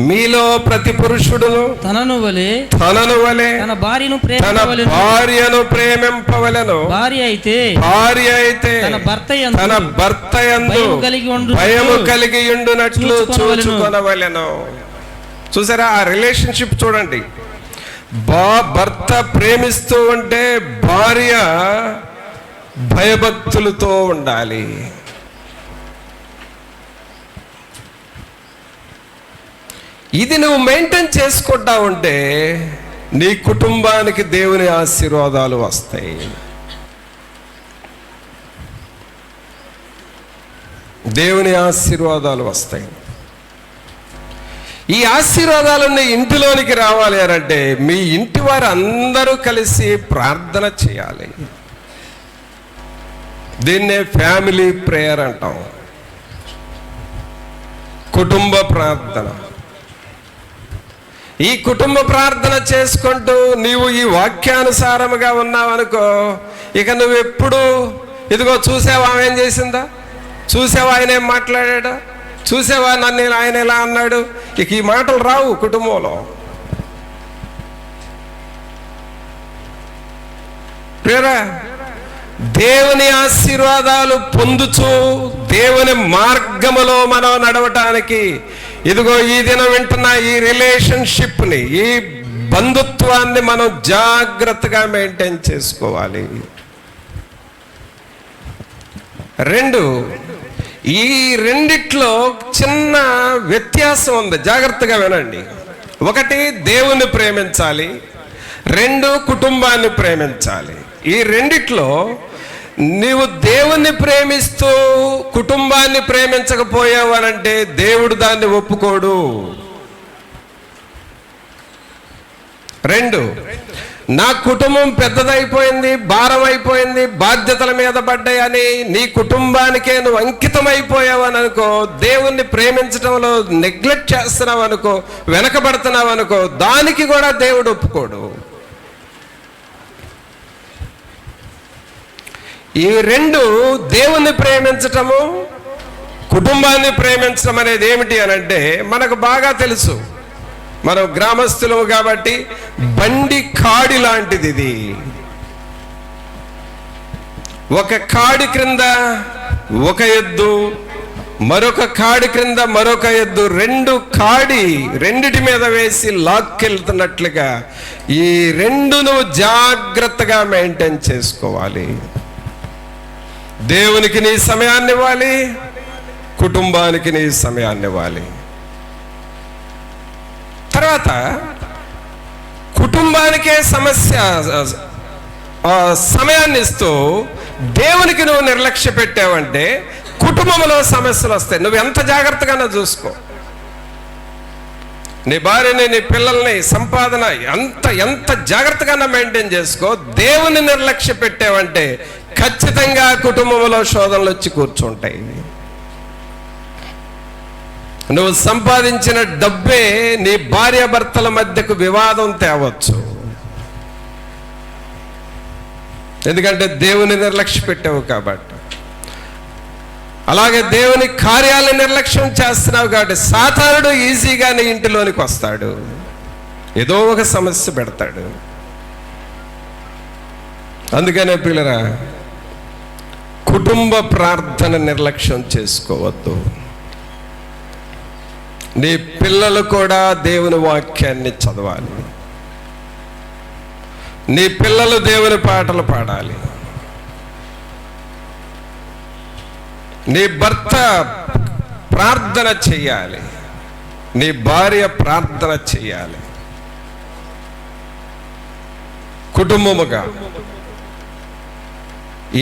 మీలో ప్రతి పురుషుడును తనను వలె తన భార్యను ప్రేమింపవలెను. భార్య అయితే తన భర్త యందు భయము కలిగి ఉండునట్లు చూచుకొనవలెను. చూసారా ఆ రిలేషన్షిప్? చూడండి, భర్త ప్రేమిస్తూ ఉంటే భార్య భయభక్తులతో ఉండాలి. ఇది నువ్వు మెయింటైన్ చేసుకుంటా ఉంటే నీ కుటుంబానికి దేవుని ఆశీర్వాదాలు వస్తాయి. దేవుని ఆశీర్వాదాలు వస్తాయి. ఈ ఆశీర్వాదాలన్నీ ఇంటిలోనికి రావాలి అంటే మీ ఇంటి వారు అందరూ కలిసి ప్రార్థన చేయాలి. దీన్నే ఫ్యామిలీ ప్రేయర్ అంటాం, కుటుంబ ప్రార్థన. ఈ కుటుంబ ప్రార్థన చేసుకుంటూ నీవు ఈ వాక్యానుసారముగా ఉన్నావనుకో, ఇక నువ్వు ఎప్పుడు ఇదిగో చూసావా ఆమె ఏం చేసిందా, చూసావా ఆయన ఏం మాట్లాడా, చూసావా నన్ను ఆయన ఎలా అన్నాడు, ఇక ఈ మాటలు రావు కుటుంబంలో. ప్రియరా, దేవుని ఆశీర్వాదాలు పొందుచు దేవుని మార్గములో మనం నడవటానికి ఇదిగో ఈ దినం వింటున్న ఈ రిలేషన్షిప్ని, ఈ బంధుత్వాన్ని మనం జాగ్రత్తగా మెయింటైన్ చేసుకోవాలి. ఈ రెండిట్లో చిన్న వ్యత్యాసం ఉంది, జాగ్రత్తగా వినండి. ఒకటి దేవుని ప్రేమించాలి, రెండు కుటుంబాన్ని ప్రేమించాలి. ఈ రెండిట్లో నీవు దేవుణ్ణి ప్రేమిస్తూ కుటుంబాన్ని ప్రేమించకపోయావు అనంటే దేవుడు దాన్ని ఒప్పుకోడు. రెండు, నా కుటుంబం పెద్దదైపోయింది, భారం అయిపోయింది, బాధ్యతల మీద పడ్డాయని నీ కుటుంబానికే నువ్వు అంకితమైపోయావు అని అనుకో, దేవుణ్ణి ప్రేమించడంలో నెగ్లెక్ట్ చేస్తున్నావు అనుకో, వెనకబడుతున్నావు అనుకో, దానికి కూడా దేవుడు ఒప్పుకోడు. ఈ రెండు, దేవుణ్ణి ప్రేమించటము, కుటుంబాన్ని ప్రేమించడం అనేది ఏమిటి అని అంటే మనకు బాగా తెలుసు. మనం గ్రామస్తులము కాబట్టి బండి కాడి లాంటిది ఇది. ఒక కాడి క్రింద ఒక ఎద్దు, మరొక కాడి క్రింద మరొక ఎద్దు, రెండిటి మీద వేసి లాక్కెళ్తున్నట్లుగా ఈ రెండు నువ్వు జాగ్రత్తగా మెయింటైన్ చేసుకోవాలి. దేవునికి నీ సమయాన్ని ఇవ్వాలి, కుటుంబానికి నీ సమయాన్ని ఇవ్వాలి. తర్వాత కుటుంబానికే సమయాన్ని ఇస్తూ దేవునికి నువ్వు నిర్లక్ష్య పెట్టావంటే కుటుంబంలో సమస్యలు వస్తాయి. నువ్వు ఎంత జాగ్రత్తగానో చూసుకో. నీ భార్యని, నీ పిల్లల్ని, సంపాదన ఎంత జాగ్రత్తగానో మెయింటైన్ చేసుకో. దేవుని నిర్లక్ష్య పెట్టావంటే ఖచ్చితంగా కుటుంబంలో శోధనలు వచ్చి కూర్చుంటాయి. నువ్వు సంపాదించిన డబ్బే నీ భార్యాభర్తల మధ్యకు వివాదం తేవచ్చు. ఎందుకంటే దేవుని నిర్లక్ష్య పెట్టావు కాబట్టి. అలాగే దేవుని కార్యాలను నిర్లక్ష్యం చేస్తున్నావు కాబట్టి సాతానుడు ఈజీగా నీ ఇంటిలోనికి వస్తాడు, ఏదో ఒక సమస్య పెడతాడు. అందుకనే పిల్లరా, కుటుంబ ప్రార్థన నిర్లక్ష్యం చేసుకోవద్దు. నీ పిల్లలు కూడా దేవుని వాక్యాన్ని చదవాలి. నీ పిల్లలు దేవుని పాటలు పాడాలి. నీ భర్త ప్రార్థన చెయ్యాలి, నీ భార్య ప్రార్థన చెయ్యాలి. కుటుంబముగా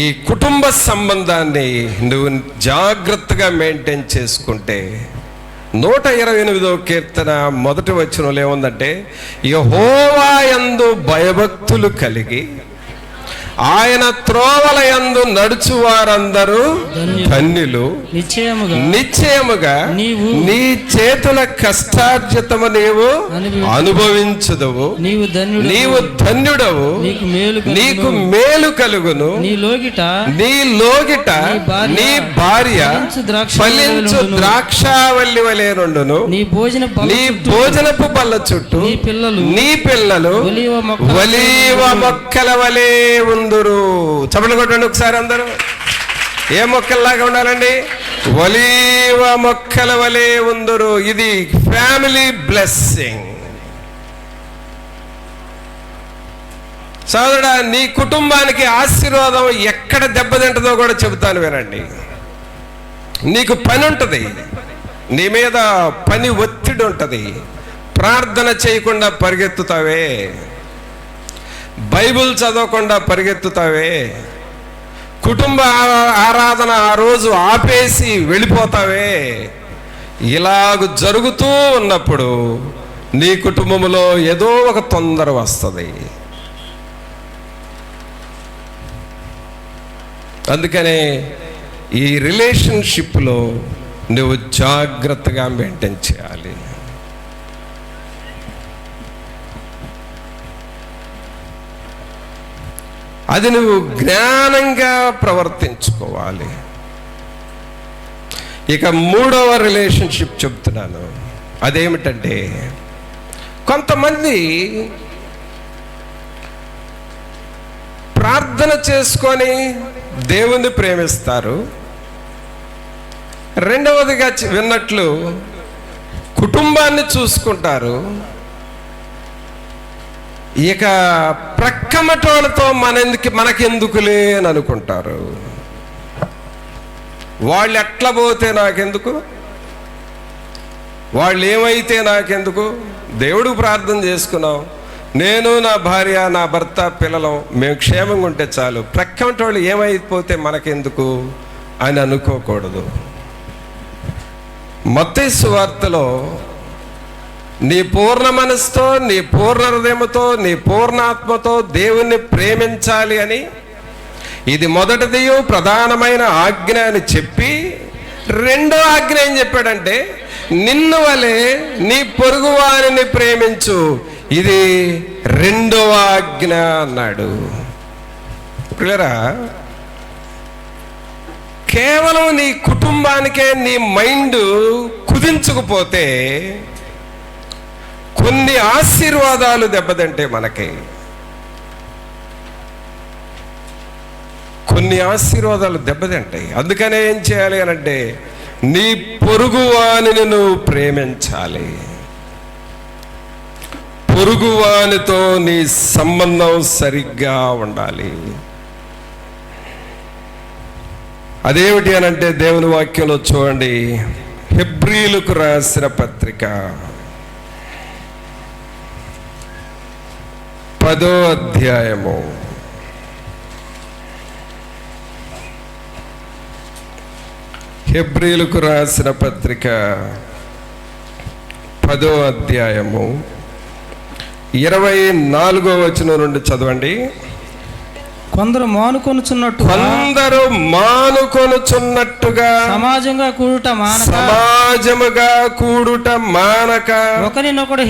ఈ కుటుంబ సంబంధాన్ని నువ్వు జాగ్రత్తగా మెయింటైన్ చేసుకుంటే 128వ కీర్తన 1వ వచనంలో ఏముందంటే, యెహోవా యందు భయభక్తులు కలిగి ఆయన త్రోవల యందు నడుచు వారందరూ ధన్యులు. నిశ్చయముగా నీ చేతుల కష్టార్జితము నీవు అనుభవించుదవు. నీవు ధన్యుడవు, నీకు మేలు కలుగును. నీ లోగిట నీ భార్య ఫలించు ద్రాక్షావల్లి వలె నుండును. నీ భోజనపు బల్ల చుట్టూ నీ పిల్లలు ఒలీవ మొక్కల వలె ఉందురు. చప్పట్లు కొట్టండి ఒకసారి అందరూ. ఏ మొక్కల్లాగా ఉండాలండి? ఒలీవ మొక్కల వలె ఉందురు. ఇది ఫ్యామిలీ బ్లెస్సింగ్. సోదరుడా, నీ కుటుంబానికి ఆశీర్వాదం ఎక్కడ దెబ్బతింటదో కూడా చెబుతాను వినండి. నీకు పని ఉంటుంది, నీ మీద పని ఒత్తిడి ఉంటుంది, ప్రార్థన చేయకుండా పరిగెత్తుతావే, బైబిల్ చదవకుండా పరిగెత్తుతావే, కుటుంబ ఆరాధన ఆ రోజు ఆపేసి వెళ్ళిపోతావే. ఇలాగ జరుగుతూ ఉన్నప్పుడు నీ కుటుంబంలో ఏదో ఒక తొందర వస్తుంది. అందుకనే ఈ రిలేషన్షిప్లో నువ్వు జాగ్రత్తగా మెయింటైన్ చేయాలి. అది నువ్వు జ్ఞానంగా ప్రవర్తించుకోవాలి. ఇక 3వ రిలేషన్షిప్ చెప్తున్నాను. అదేమిటంటే, కొంతమంది ప్రార్థన చేసుకొని దేవుణ్ణి ప్రేమిస్తారు. రెండవదిగా విన్నట్లు కుటుంబాన్ని చూసుకుంటారు. ఇక ప్రక్కమటోళ్ళతో మనకెందుకులే అని అనుకుంటారు. వాళ్ళు ఎట్లా పోతే నాకెందుకు, వాళ్ళు ఏమైతే నాకెందుకు, దేవుడు ప్రార్థన చేసుకున్నాం, నేను నా భార్య నా భర్త పిల్లలు మేము క్షేమంగా ఉంటే చాలు, ప్రక్కమటోళ్ళు ఏమైపోతే మనకెందుకు అని అనుకోకూడదు. మత్తయి సువార్తలో నీ పూర్ణ మనసుతో, నీ పూర్ణ హృదయముతో, నీ పూర్ణాత్మతో దేవుణ్ణి ప్రేమించాలి అని, ఇది మొదటిదియు ప్రధానమైన ఆజ్ఞ అని చెప్పి, రెండో ఆజ్ఞ ఏం చెప్పాడంటే నిన్ను వలె నీ పొరుగువారిని ప్రేమించు, ఇది రెండవ ఆజ్ఞ అన్నాడు. పిల్లరా, కేవలం నీ కుటుంబానికే నీ మైండ్ కుదించకపోతే కొన్ని ఆశీర్వాదాలు దెబ్బతింటాయి. మనకి కొన్ని ఆశీర్వాదాలు దెబ్బతింటాయి. అందుకనే ఏం చేయాలి అనంటే నీ పొరుగువానిని నువ్వు ప్రేమించాలి. పొరుగువానితో నీ సంబంధం సరిగ్గా ఉండాలి. అదేమిటి అనంటే దేవుని వాక్యంలో చూడండి, హెబ్రీలకు రాసిన పత్రిక 10వ అధ్యాయము 10వ అధ్యాయము 24వ వచనం నుండి చదవండి. కొందరు మానుకొనుచున్నట్టుగా సమాజముగా కూడుట మానక ఒకరినొకడు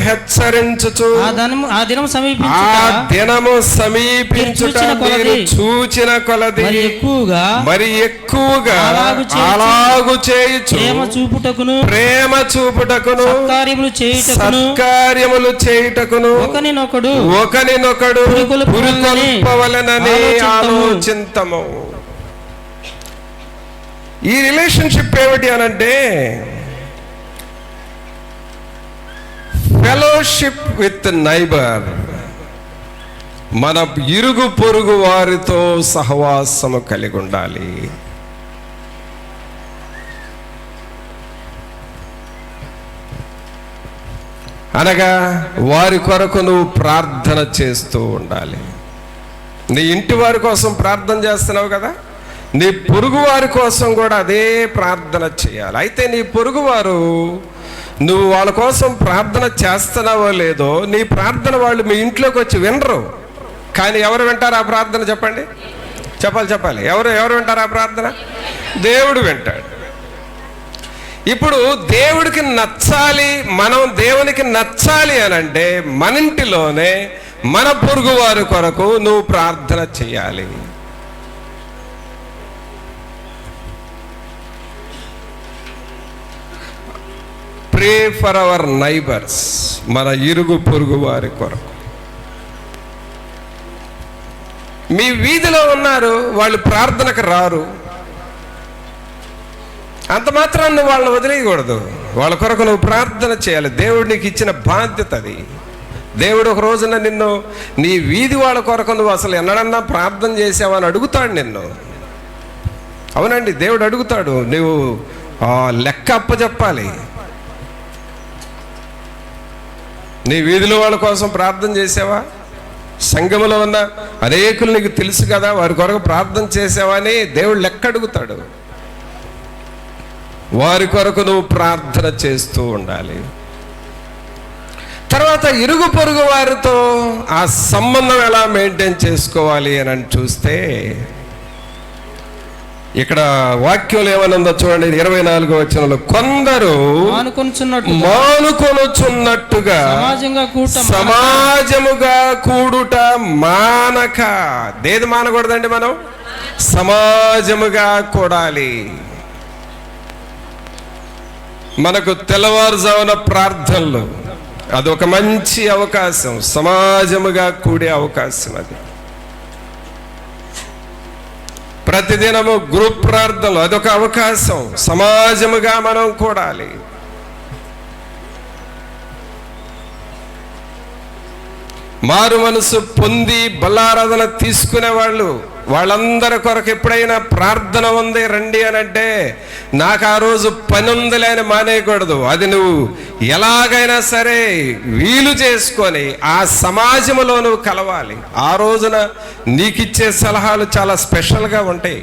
హెచ్చరించుచు ఆ దినము సమీపించుట మీరు చూచిన కొలది మరి ఎక్కువగా అలాగు చేయుచు ప్రేమ చూపుటకును సత్కార్యములు చేయుటకును ఒకనినొకడు పురికొల్పవలెనని ఆలోచింతము. ఈ రిలేషన్షిప్ ఏమిటి అనంటే ఫెలోషిప్ విత్ నైబర్, మన ఇరుగు పొరుగు వారితో సహవాసము కలిగి ఉండాలి. అనగా వారి కొరకు నువ్వు ప్రార్థన చేస్తూ ఉండాలి. నీ ఇంటి వారి కోసం ప్రార్థన చేస్తున్నావు కదా, నీ పొరుగు వారి కోసం కూడా అదే ప్రార్థన చేయాలి. అయితే నీ పొరుగువారు నువ్వు వాళ్ళ కోసం ప్రార్థన చేస్తున్నావో లేదో, నీ ప్రార్థన వాళ్ళు మీ ఇంట్లోకి వచ్చి వినరు. కానీ ఎవరు వింటారు ఆ ప్రార్థన? చెప్పండి, చెప్పాలి. ఎవరు వింటారు ఆ ప్రార్థన? దేవుడు వింటాడు. ఇప్పుడు దేవుడికి నచ్చాలి, మనం దేవునికి నచ్చాలి అనంటే మన ఇంటిలోనే మన పొరుగు వారి కొరకు నువ్వు ప్రార్థన చేయాలి. ప్రే ఫర్ అవర్ నైబర్స్, మన ఇరుగు పొరుగు వారి కొరకు. మీ వీధిలో ఉన్నారు, వాళ్ళు ప్రార్థనకు రారు, అంత మాత్రం నువ్వు వాళ్ళని వదిలేయకూడదు. వాళ్ళ కొరకు నువ్వు ప్రార్థన చేయాలి. దేవుడు నీకు ఇచ్చిన బాధ్యత అది. దేవుడు ఒక రోజున నిన్ను నీ వీధి వాళ్ళ కొరకు నువ్వు అసలు ఎన్నడన్నా ప్రార్థన చేసావని అడుగుతాడు నిన్ను. అవునండి, దేవుడు అడుగుతాడు. నువ్వు లెక్క అప్పచెప్పాలి. నీ వీధిలో వాళ్ళ కోసం ప్రార్థన చేసావా? సంఘములో ఉన్న అనేకులు నీకు తెలుసు కదా, వారి కొరకు ప్రార్థన చేసావా అని దేవుడు లెక్క అడుగుతాడు. వారి కొరకు నువ్వు ప్రార్థన చేస్తూ ఉండాలి. తర్వాత ఇరుగు పొరుగు వారితో ఆ సంబంధం ఎలా మెయింటైన్ చేసుకోవాలి అని చూస్తే ఇక్కడ వాక్యంలో ఏమనుందో చూడండి. 24వ వచనంలో కొందరు మానుకొనుచున్నట్టుగా సమాజముగా కూడుట మానక. దేది మానకూడదండి? మనం సమాజముగా కూడాలి. మనకు తెల్లవారుజామున ప్రార్థనలు అదొక మంచి అవకాశం, సమాజముగా కూడే అవకాశం అది. ప్రతిదినము గ్రూప్ ప్రార్థనలు అదొక అవకాశం, సమాజముగా మనం కూడాలి. మారు మనసు పొంది బలారాధన తీసుకునే వాళ్ళందరి కొరకు ఎప్పుడైనా ప్రార్థన ఉంది రండి అని అంటే, నాకు ఆ రోజు పని ఉందిలే అని మానేయకూడదు. అది నువ్వు ఎలాగైనా సరే వీలు చేసుకొని ఆ సమాజంలో నువ్వు కలవాలి. ఆ రోజున నీకిచ్చే సలహాలు చాలా స్పెషల్గా ఉంటాయి.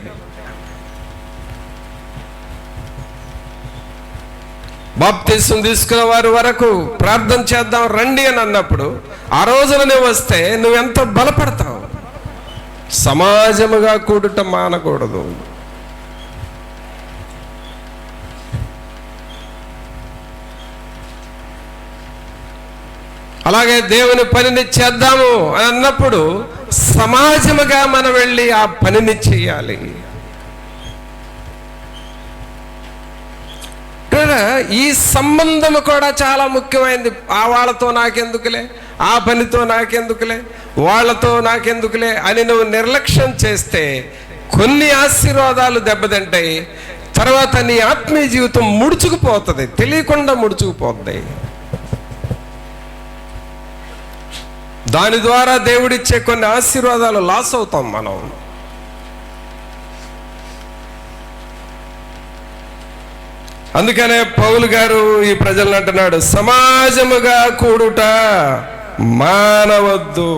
బాప్తిసం తీసుకున్న వారి వరకు ప్రార్థన చేద్దాం రండి అని అన్నప్పుడు ఆ రోజున నువ్వు వస్తే నువ్వెంత బలపడతావు. సమాజముగా కూడుట మానకూడదు. అలాగే దేవుని పనిని చేద్దాము అని అన్నప్పుడు సమాజముగా మనం వెళ్ళి ఆ పనిని చేయాలి. ఈ సంబంధము కూడా చాలా ముఖ్యమైనది. ఆ వాళ్ళతో నాకెందుకులే, ఆ పనితో నాకెందుకులే, వాళ్ళతో నాకెందుకులే అని నువ్వు నిర్లక్ష్యం చేస్తే కొన్ని ఆశీర్వాదాలు దెబ్బతింటాయి. తర్వాత నీ ఆత్మీయ జీవితం ముడుచుకుపోతుంది, తెలియకుండా ముడుచుకుపోతుంది. దాని ద్వారా దేవుడిచ్చే కొన్ని ఆశీర్వాదాలు లాస్ అవుతాం మనం. అందుకనే పౌలు గారు ఈ ప్రజలను అంటున్నాడు, సమాజముగా కూడుట మానవద్దు,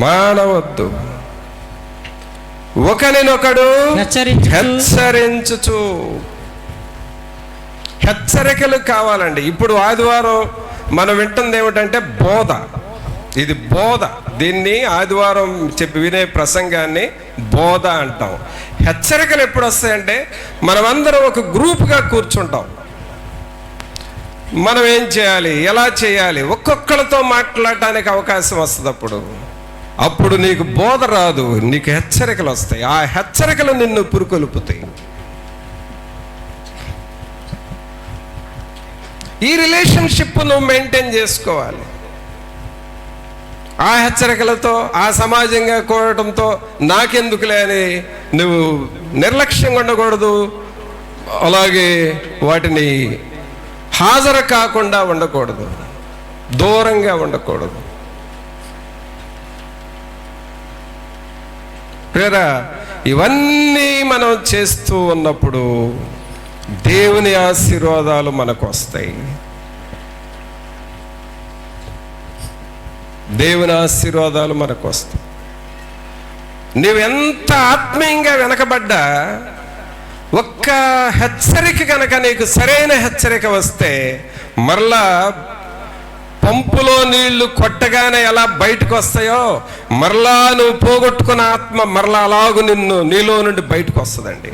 మానవద్దు. ఒకరినొకడు హెచ్చరించుచు. హెచ్చరికలు కావాలండి. ఇప్పుడు ఆదివారం మనం వింటుంది ఏమిటంటే బోధ. ఇది బోధ. దీన్ని ఆదివారం చెప్పి వినే ప్రసంగాన్ని బోధ అంటాం. హెచ్చరికలు ఎప్పుడు వస్తాయంటే మనమందరం ఒక గ్రూప్గా కూర్చుంటాం. మనం ఏం చేయాలి, ఎలా చేయాలి, ఒక్కొక్కరితో మాట్లాడటానికి అవకాశం వస్తుంది. అప్పుడు నీకు బోధ రాదు, నీకు హెచ్చరికలు వస్తాయి. ఆ హెచ్చరికలు నిన్ను పురుకొల్పుతాయి. ఈ రిలేషన్షిప్ నువ్వు మెయింటైన్ చేసుకోవాలి. ఆ హెచ్చరికలతో, ఆ సమాజంగా కూడటంతో నాకెందుకులే అని నువ్వు నిర్లక్ష్యంగా ఉండకూడదు. అలాగే వాటిని హాజరు కాకుండా ఉండకూడదు, దూరంగా ఉండకూడదు. ప్రియరా, ఇవన్నీ మనం చేస్తూ ఉన్నప్పుడు దేవుని ఆశీర్వాదాలు మనకు వస్తాయి. దేవుని ఆశీర్వాదాలు మనకు వస్తాయి. నువ్వెంత ఆత్మీయంగా వెనకబడ్డా ఒక్క హెచ్చరిక కనుక నీకు సరైన హెచ్చరిక వస్తే మరలా పంపులో నీళ్లు కొట్టగానే ఎలా బయటకు వస్తాయో మరలా నువ్వు పోగొట్టుకున్న ఆత్మ మరలా అలాగూ నీలో నుండి బయటకు వస్తుందండి.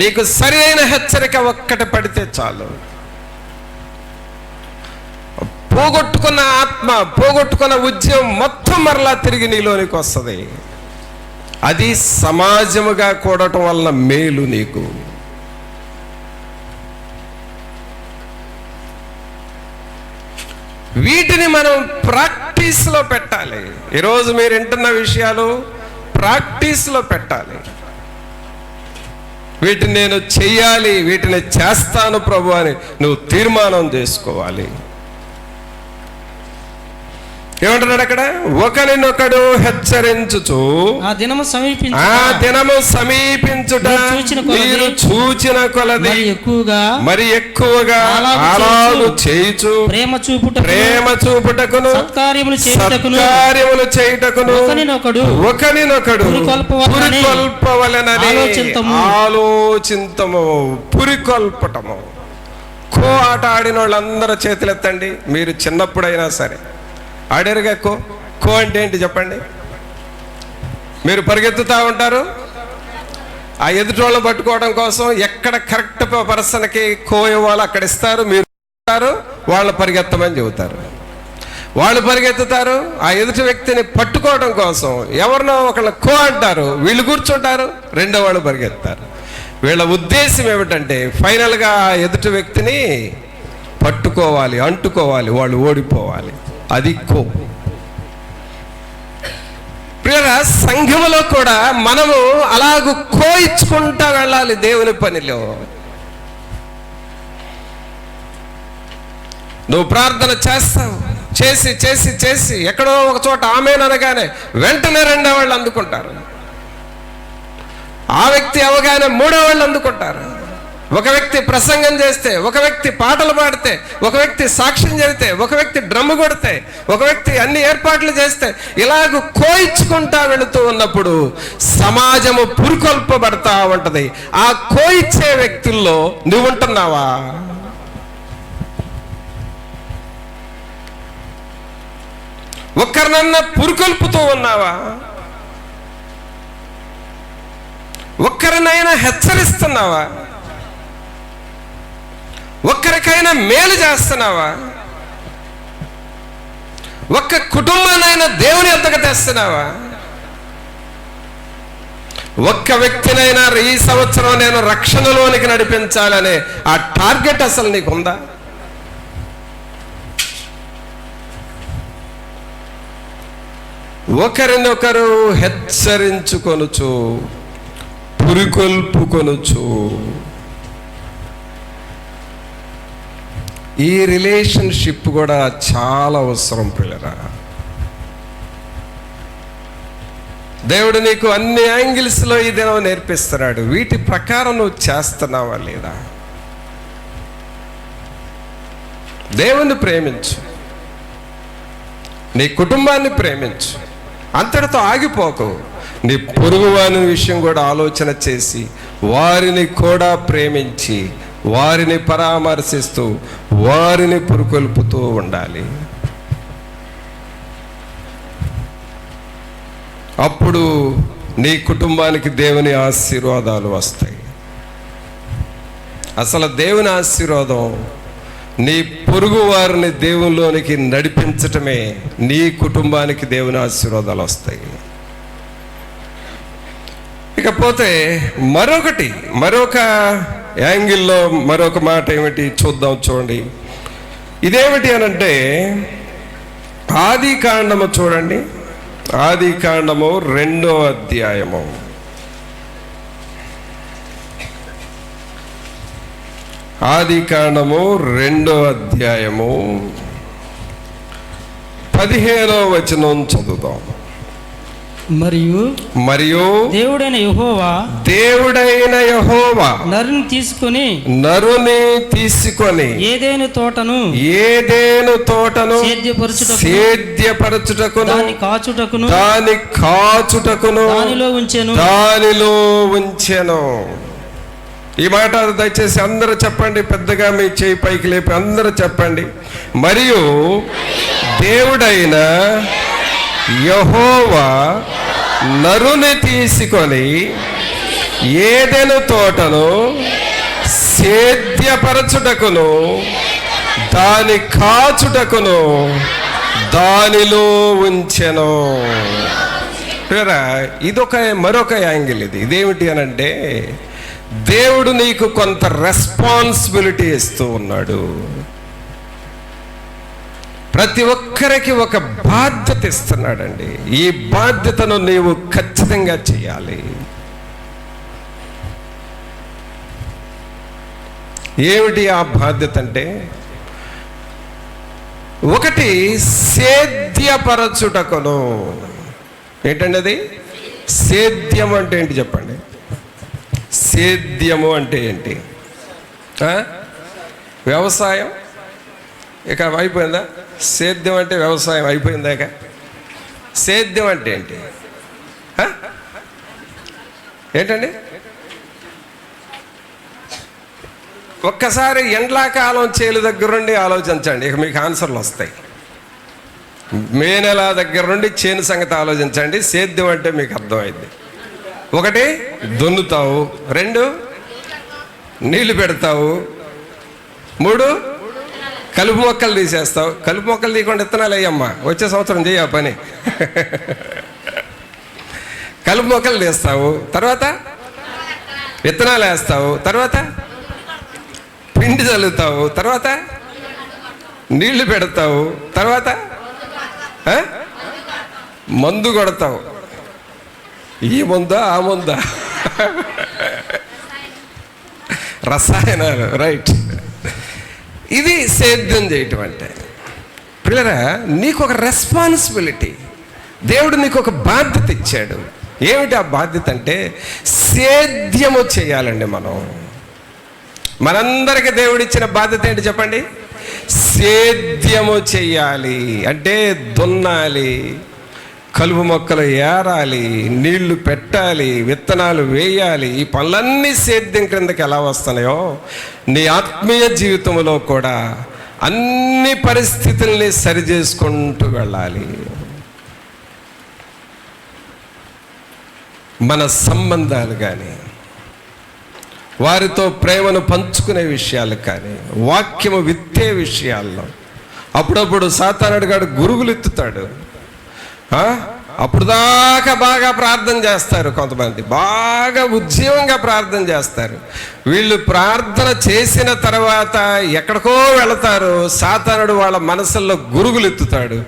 నీకు సరైన హెచ్చరిక ఒక్కటి పడితే చాలు. పోగొట్టుకున్న ఆత్మ, పోగొట్టుకున్న ఉద్యమం మొత్తం మరలా తిరిగి నీలోనికి వస్తుంది. అది సమాజముగా కూడటం వలన మేలు నీకు. వీటిని మనం ప్రాక్టీస్లో పెట్టాలి. ఈరోజు మీరు వింటున్న విషయాలు ప్రాక్టీస్లో పెట్టాలి. వీటిని నేను చెయ్యాలి, వీటిని చేస్తాను ప్రభు అని నువ్వు తీర్మానం చేసుకోవాలి. ఏమంటున్నాడు అక్కడ? ఒకరినొకడు హెచ్చరించుచు ఆ దినము సమీపించుట మీరు చూచిన కొలది మరి ఎక్కువగా అలాగు చేయుచు ప్రేమ చూపుటకును సత్కార్యములు చేయుటకును ఒకరినొకడు పురికొల్పవలెనని ఆలోచింతము. పురికొల్పటము. ఖో ఆట ఆడిన వాళ్ళందరూ చేతులెత్తండి. మీరు చిన్నప్పుడైనా సరే ఆడారుగా ఖో. ఖో అంటే ఏంటి చెప్పండి? మీరు పరిగెత్తుతూ ఉంటారు, ఆ ఎదుటోళ్ళని పట్టుకోవడం కోసం ఎక్కడ కరెక్ట్ పర్సన్కి ఖో ఇవ్వాలో అక్కడ ఇస్తారు. మీరు వాళ్ళు పరిగెత్తమని చెబుతారు. వాళ్ళు పరిగెత్తుతారు, ఆ ఎదుటి వ్యక్తిని పట్టుకోవడం కోసం ఎవరినో ఒకళ్ళు ఖో అంటారు, వీళ్ళు కూర్చుంటారు, రెండో వాళ్ళు పరిగెత్తారు. వీళ్ళ ఉద్దేశం ఏమిటంటే ఫైనల్గా ఆ ఎదుటి వ్యక్తిని పట్టుకోవాలి, అంటుకోవాలి, వాళ్ళు ఓడిపోవాలి. అది ఖో. ప్రియరా, సంఘములో కూడా మనము అలాగూ ఖో ఇచ్చుకుంటా వెళ్ళాలి దేవుని పనిలో. నువ్వు ప్రార్థన చేస్తావు, చేసి చేసి చేసి ఎక్కడో ఒక చోట ఆమేననగానే వెంటనే రెండో వాళ్ళు అందుకుంటారు. ఆ వ్యక్తి అవగానే మూడో వాళ్ళు అందుకుంటారు. ఒక వ్యక్తి ప్రసంగం చేస్తే, ఒక వ్యక్తి పాటలు పాడితే, ఒక వ్యక్తి సాక్ష్యం చెబితే, ఒక వ్యక్తి డ్రమ్ము కొడితే, ఒక వ్యక్తి అన్ని ఏర్పాట్లు చేస్తే, ఇలాగ కోయించుకుంటా వెళుతూ ఉన్నప్పుడు సమాజము పురుకొల్పబడతా ఉంటది. ఆ కోయిచ్చే వ్యక్తుల్లో నువ్వు ఉంటున్నావా? ఒక్కరినన్నా పురుకొల్పుతూ ఉన్నావా? ఒక్కరినైనా హెచ్చరిస్తున్నావా? ఒక్కరికైనా మేలు చేస్తున్నావా? ఒక్క కుటుంబానైనా దేవుని ఎద్దకు తెస్తున్నావా? ఒక్క వ్యక్తినైనా ఈ సంవత్సరం నేను రక్షణలోనికి నడిపించాలనే ఆ టార్గెట్ అసలు నీకుందా? ఒకరినొకరు హెచ్చరించుకొనుచు, పురికొల్పుకొనుచు. ఈ రిలేషన్షిప్ కూడా చాలా అవసరం పిల్లరా. దేవుడు నీకు అన్ని యాంగిల్స్లో ఈ దినం నేర్పిస్తున్నాడు. వీటి ప్రకారం నువ్వు చేస్తున్నావా లేదా? దేవుణ్ణి ప్రేమించు, నీ కుటుంబాన్ని ప్రేమించు, అంతటితో ఆగిపోకు. నీ పొరుగువాని విషయం కూడా ఆలోచన చేసి వారిని కూడా ప్రేమించి వారిని పరామర్శిస్తూ వారిని పురుకొల్పుతూ ఉండాలి. అప్పుడు నీ కుటుంబానికి దేవుని ఆశీర్వాదాలు వస్తాయి. అసలు దేవుని ఆశీర్వాదం నీ పొరుగు వారిని దేవునిలోనికి నడిపించటమే నీ కుటుంబానికి దేవుని ఆశీర్వాదాలు వస్తాయి. ఇకపోతే మరొక యాంగిల్లో మరొక మాట ఏమిటి చూద్దాం. చూడండి, ఇదేమిటి అనంటే ఆది కాండము చూడండి. ఆది కాండము 2వ అధ్యాయము. ఆది కాండము 2వ అధ్యాయము 15వ వచనం చదువుదాం. మరియు దేవుడైన యెహోవా నరుని తీసుకొని ఏదెను తోటను సేద్యపరచుటకును దాని కాచుటకును దానిలో ఉంచెను. ఈ మాట దయచేసి అందరూ చెప్పండి, పెద్దగా మీ చేయి పైకి లేపి అందరూ చెప్పండి. మరియు దేవుడైన యెహోవా నరుని తీసుకొని ఏదెను తోటను సేద్యపరచుటకును దాని కాచుటకును దానిలో ఉంచెను. మరొక యాంగిల్ ఇది. ఇదేమిటి అనంటే దేవుడు నీకు కొంత రెస్పాన్సిబిలిటీ ఇస్తూ ఉన్నాడు. ప్రతి ఒక్కరికి ఒక బాధ్యత ఇస్తున్నాడండి. ఈ బాధ్యతను నీవు ఖచ్చితంగా చేయాలి. ఏమిటి ఆ బాధ్యత అంటే, ఒకటి సేద్యపరచుటకును. ఏంటండి అది? సేద్యం అంటే ఏంటి చెప్పండి? సేద్యము అంటే ఏంటి? వ్యవసాయం ఇక అయిపోయిందా? సేద్యం అంటే వ్యవసాయం అయిపోయిందాక? సేద్యం అంటే ఏంటి? ఏంటండి? ఒక్కసారి ఎండ్లాకాలం చేలు దగ్గర నుండి ఆలోచించండి, ఇక మీకు ఆన్సర్లు వస్తాయి. మే నెల దగ్గర నుండి చేను సంగతి ఆలోచించండి, సేద్యం అంటే మీకు అర్థమైంది. 1 దున్నుతావు, 2 నీళ్లు పెడతావు, 3 కలుపు మొక్కలు తీసేస్తావు. కలుపు మొక్కలు తీయకుండా విత్తనాలు వేయమ్మా, వచ్చే సంవత్సరం చేయ పని. కలుపు మొక్కలు తీస్తావు, తర్వాత విత్తనాలు వేస్తావు, తర్వాత పిండి చల్లుతావు, తర్వాత నీళ్లు పెడతావు, తర్వాత మందు కొడతావు. ఈ మందా ఆ మందా? రసాయనాలు, రైట్. ఇది సేద్యం చేయటం అంటే. పిల్లరా, నీకు ఒక రెస్పాన్సిబిలిటీ, దేవుడు నీకు ఒక బాధ్యత ఇచ్చాడు. ఏమిటి ఆ బాధ్యత అంటే సేద్యము చేయాలండి మనం. మనందరికీ దేవుడిచ్చిన బాధ్యత ఏంటి చెప్పండి? సేద్యము చెయ్యాలి. అంటే దున్నాలి, కలుపు మొక్కలు ఏరాలి, నీళ్లు పెట్టాలి, విత్తనాలు వేయాలి. ఈ పనులన్నీ సేద్యం క్రిందకి ఎలా వస్తున్నాయో నీ ఆత్మీయ జీవితంలో కూడా అన్ని పరిస్థితుల్ని సరిచేసుకుంటూ వెళ్ళాలి. మన సంబంధాలు కానీ, వారితో ప్రేమను పంచుకునే విషయాలు కానీ, వాక్యము విత్తే విషయాల్లో అప్పుడప్పుడు సాతానుడు గాడు గురుగులు ఎత్తుతాడు. అప్పుడు దాకా బాగా ప్రార్థన చేస్తారు, కొంతమంది బాగా ఉజ్జీవంగా ప్రార్థన చేస్తారు. వీళ్ళు ప్రార్థన చేసిన తర్వాత ఎక్కడికో వెళతారు. సాతానుడు వాళ్ళ మనసుల్లో గురుగులు ఎత్తుతాడు.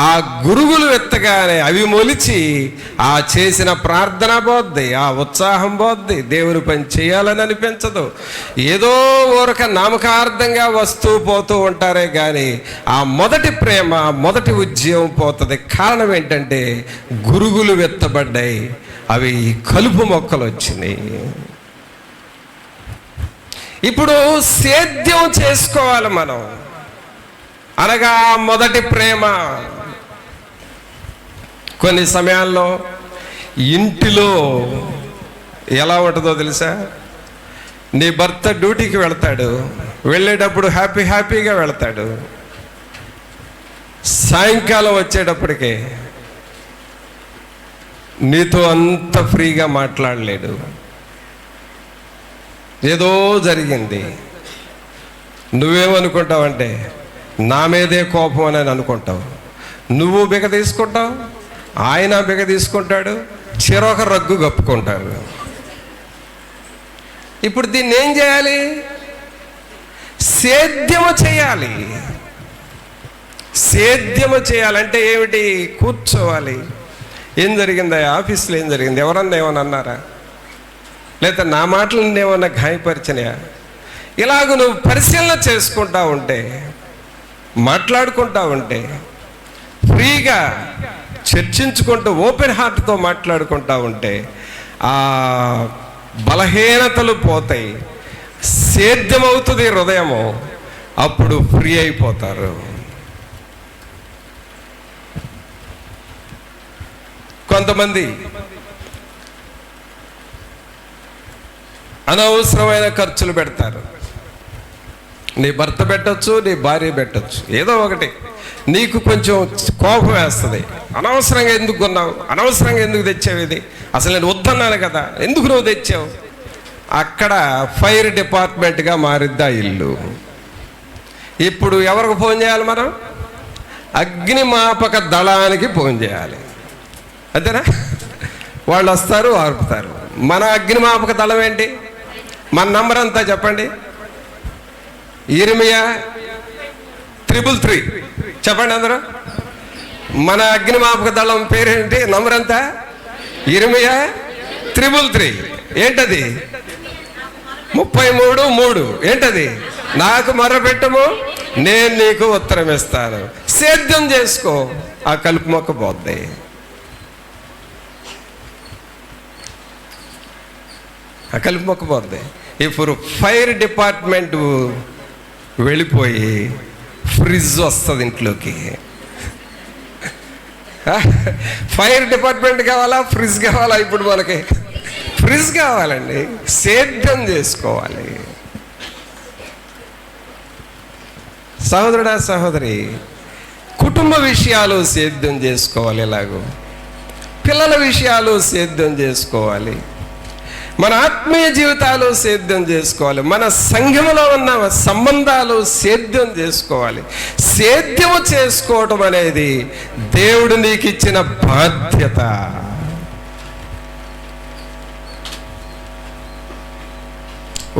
ఆ గురుగులు ఎత్తగానే అవి మొలిచి ఆ చేసిన ప్రార్థన పోద్ది, ఆ ఉత్సాహం పోద్ది, దేవుని పని చేయాలని అనిపించదు. ఏదో ఊరక నామకార్థంగా వస్తూ పోతూ ఉంటారే కానీ ఆ మొదటి ప్రేమ, మొదటి ఉద్యమం పోతుంది. కారణం ఏంటంటే గురుగులు వెత్తబడ్డాయి, అవి కలుపు మొక్కలు వచ్చినాయి. ఇప్పుడు సేద్యం చేసుకోవాలి మనం, అనగా మొదటి ప్రేమ. కొన్ని సమయాల్లో ఇంటిలో ఎలా ఉంటుందో తెలుసా? నీ భర్త డ్యూటీకి వెళ్తాడు, వెళ్ళేటప్పుడు హ్యాపీగా వెళ్తాడు. సాయంకాలం వచ్చేటప్పటికే నీతో అంత ఫ్రీగా మాట్లాడలేడు. ఏదో జరిగింది. నువ్వేమనుకుంటావంటే నా మీదే కోపం అని అనుకుంటావు. నువ్వు బిగ తీసుకుంటావు, ఆయన బిగ తీసుకుంటాడు, చెరొక రగ్గు కప్పుకుంటారు. ఇప్పుడు దీన్ని ఏం చేయాలి? సేద్యము చేయాలి. సేద్యము చేయాలంటే ఏమిటి? కూర్చోవాలి. ఏం జరిగిందా ఆఫీస్లో? ఏం జరిగింది? ఎవరన్నా ఏమన్నా అన్నారా? లేదా నా మాటలు ఏమన్నా గాయపరిచినాయా? ఇలాగ నువ్వు పరిశీలన చేసుకుంటా ఉంటే, మాట్లాడుకుంటా ఉంటే, ఫ్రీగా చర్చించుకుంటూ ఓపెన్ హార్ట్తో మాట్లాడుకుంటా ఉంటే ఆ బలహీనతలు పోతాయి, సేద్యమవుతుంది హృదయము. అప్పుడు ఫ్రీ అయిపోతారు. కొంతమంది అనవసరమైన ఖర్చులు పెడతారు. నీ భర్త పెట్టచ్చు, నీ భార్య పెట్టచ్చు, ఏదో ఒకటి. నీకు కొంచెం కోపం వేస్తుంది. అనవసరంగా ఎందుకు కొన్నావు, అనవసరంగా ఎందుకు తెచ్చావు, ఇది అసలు నేను వద్దన్నాను కదా, ఎందుకు నువ్వు తెచ్చావు? అక్కడ ఫైర్ డిపార్ట్మెంట్గా మారిద్దా ఇల్లు. ఇప్పుడు ఎవరికి ఫోన్ చేయాలి మనం? అగ్నిమాపక దళానికి ఫోన్ చేయాలి, అంతేనా? వాళ్ళు వస్తారు, ఆర్పుతారు. మన అగ్నిమాపక దళం ఏంటి? మన నంబర్ అంతా చెప్పండి. ఇర్మియా 333 చెప్పండి అందరూ. మన అగ్నిమాపక దళం పేరేంటి? నంబర్ అంతా ఇర్మియా 333. ఏంటది? 33:3. ఏంటది? నాకు మొర్రపెట్టుము, నేను నీకు ఉత్తరం ఇస్తాను. సేద్యం చేసుకో, ఆ కలుపు మొక్క పోద్ది. ఆ కలుపు మొక్క పోద్ది. ఇప్పుడు ఫైర్ డిపార్ట్మెంట్ వెళ్ళిపోయి ఫ్రిడ్జ్ వస్తుంది ఇంట్లోకి. ఫైర్ డిపార్ట్మెంట్ కావాలా, ఫ్రిడ్జ్ కావాలా? ఇప్పుడు మనకి ఫ్రిడ్జ్ కావాలండి. సేద్యం చేసుకోవాలి. సహోదరుడా, సహోదరి, కుటుంబ విషయాలు సేద్యం చేసుకోవాలి. ఎలాగో పిల్లల విషయాలు సేద్యం చేసుకోవాలి. మన ఆత్మీయ జీవితాలు సేద్యం చేసుకోవాలి. మన సంఘములో ఉన్న సంబంధాలు సేద్యం చేసుకోవాలి. సేద్యము చేసుకోవటం అనేది దేవుడు నీకు ఇచ్చిన బాధ్యత.